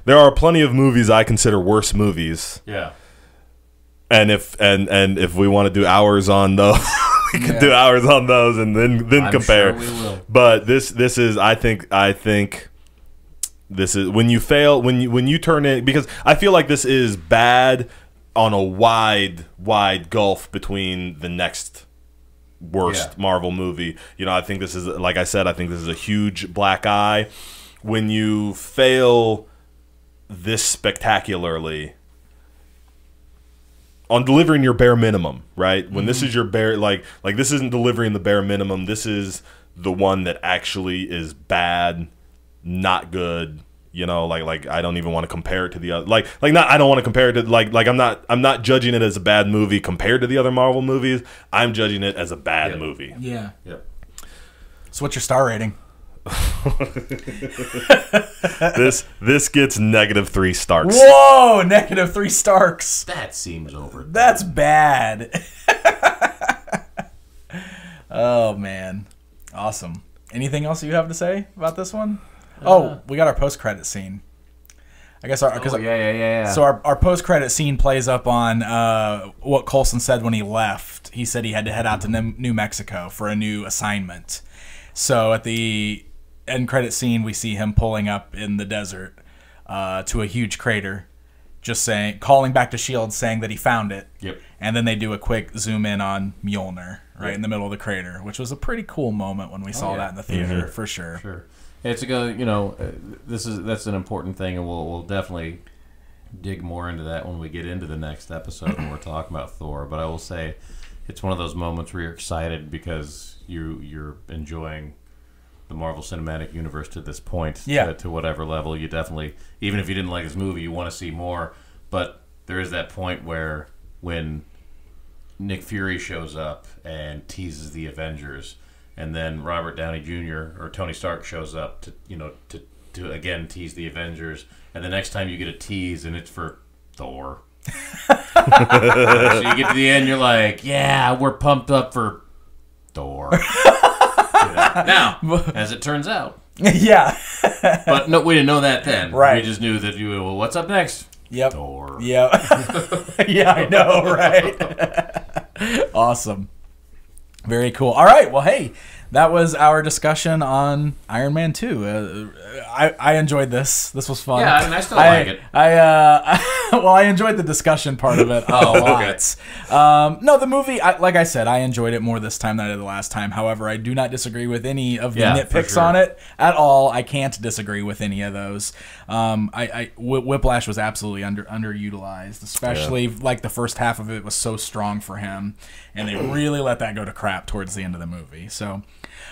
there are plenty of movies I consider worse movies. Yeah. And if we want to do hours on those, we can do hours on those and then compare. Sure we will. But this is I think this is when you fail when you turn in, because I feel like this is bad on a wide gulf between the next worst Marvel movie. You know, I think this is, like I said, I think this is a huge black eye when you fail this spectacularly on delivering your bare minimum, right? When this is your bare, like this isn't delivering the bare minimum. This is the one that actually is bad, not good. You know, like I don't even want to compare it to the other. I don't want to compare it to I'm not judging it as a bad movie compared to the other Marvel movies. I'm judging it as a bad movie. Yeah. Yep. So what's your star rating? This gets -3 Starks. Whoa, -3 Starks. That seems over. That's bad. Oh man, awesome. Anything else you have to say about this one? We got our post-credit scene. I guess So our post-credit scene plays up on what Coulson said when he left. He said he had to head out to New Mexico for a new assignment. So at the end credit scene, we see him pulling up in the desert to a huge crater, just calling back to S.H.I.E.L.D., saying that he found it. Yep. And then they do a quick zoom in on Mjolnir in the middle of the crater, which was a pretty cool moment when we saw that in the theater, for sure. Sure. It's that's an important thing, and we'll definitely dig more into that when we get into the next episode when we're talking about Thor. But I will say, it's one of those moments where you're excited because you're enjoying the Marvel Cinematic Universe to this point, to whatever level. You definitely, even if you didn't like this movie, you want to see more. But there is that point where when Nick Fury shows up and teases the Avengers, and then Robert Downey Jr. or Tony Stark shows up to again tease the Avengers, and the next time you get a tease and it's for Thor. So you get to the end, you're like, yeah, we're pumped up for Thor. Now, as it turns out. But no, we didn't know that then. Right. We just knew that what's up next? Yep. Thor. Yep. Yeah, I know, right? Awesome. Very cool. All right. Well, hey, that was our discussion on Iron Man 2. I enjoyed this. This was fun. Yeah, I mean, I still like it. Well, I enjoyed the discussion part of it a lot. No, the movie, like I said, I enjoyed it more this time than I did the last time. However, I do not disagree with any of the nitpicks on it at all. I can't disagree with any of those. Whiplash was absolutely underutilized, especially like the first half of it was so strong for him, and they really let that go to crap towards the end of the movie. So,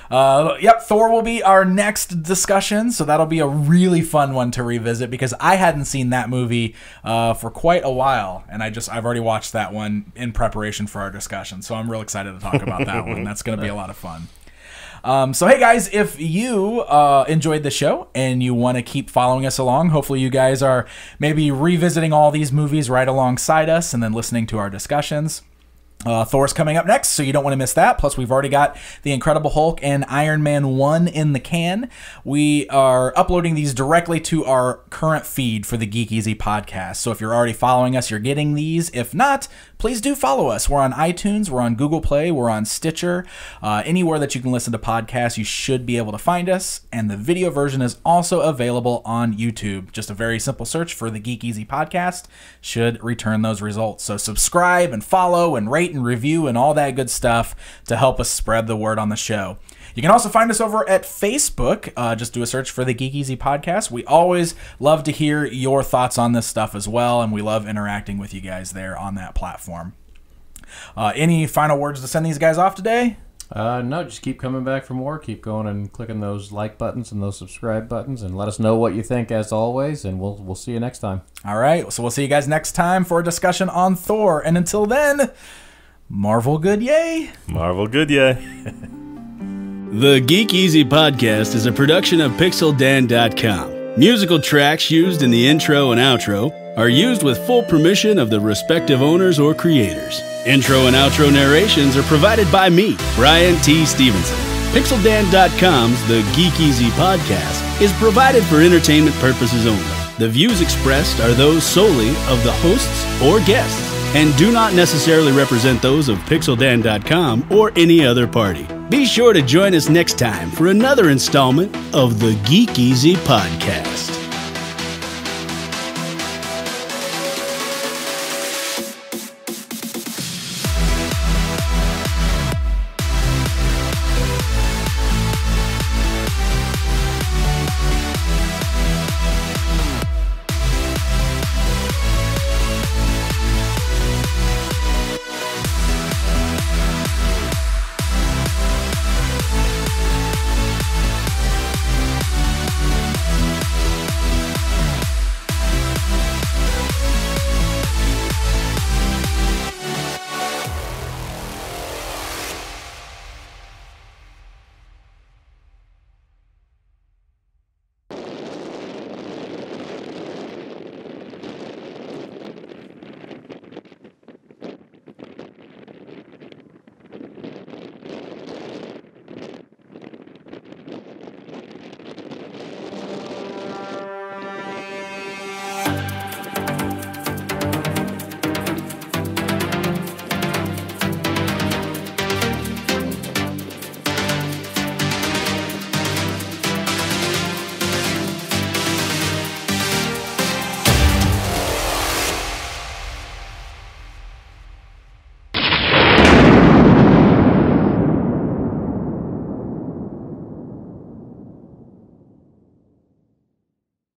Thor will be our next discussion, so that'll be a really fun one to revisit because I hadn't seen that movie for quite a while, and I've already watched that one in preparation for our discussion, so I'm real excited to talk about that one. That's going to be a lot of fun. So hey guys, if you enjoyed the show and you want to keep following us along, hopefully you guys are maybe revisiting all these movies right alongside us and then listening to our discussions. Thor's coming up next, so you don't want to miss that. Plus, we've already got The Incredible Hulk and Iron Man 1 in the can. We are uploading these directly to our current feed for the Geek Easy Podcast. So if you're already following us, you're getting these. If not, please do follow us. We're on iTunes, we're on Google Play, we're on Stitcher. Anywhere that you can listen to podcasts, you should be able to find us. And the video version is also available on YouTube. Just a very simple search for the Geek Easy Podcast should return those results. So subscribe and follow and rate and review and all that good stuff to help us spread the word on the show. You can also find us over at Facebook. Just do a search for the Geek Easy Podcast. We always love to hear your thoughts on this stuff as well, and we love interacting with you guys there on that platform. Any final words to send these guys off today? No, just keep coming back for more. Keep going and clicking those like buttons and those subscribe buttons, and let us know what you think as always, and we'll see you next time. All right, so we'll see you guys next time for a discussion on Thor, and until then, Marvel good yay! Marvel good yay! The Geek Easy Podcast is a production of PixelDan.com. Musical tracks used in the intro and outro are used with full permission of the respective owners or creators. Intro and outro narrations are provided by me, Brian T. Stevenson. PixelDan.com's The Geek Easy Podcast is provided for entertainment purposes only. The views expressed are those solely of the hosts or guests and do not necessarily represent those of PixelDan.com or any other party. Be sure to join us next time for another installment of the Geek Easy Podcast.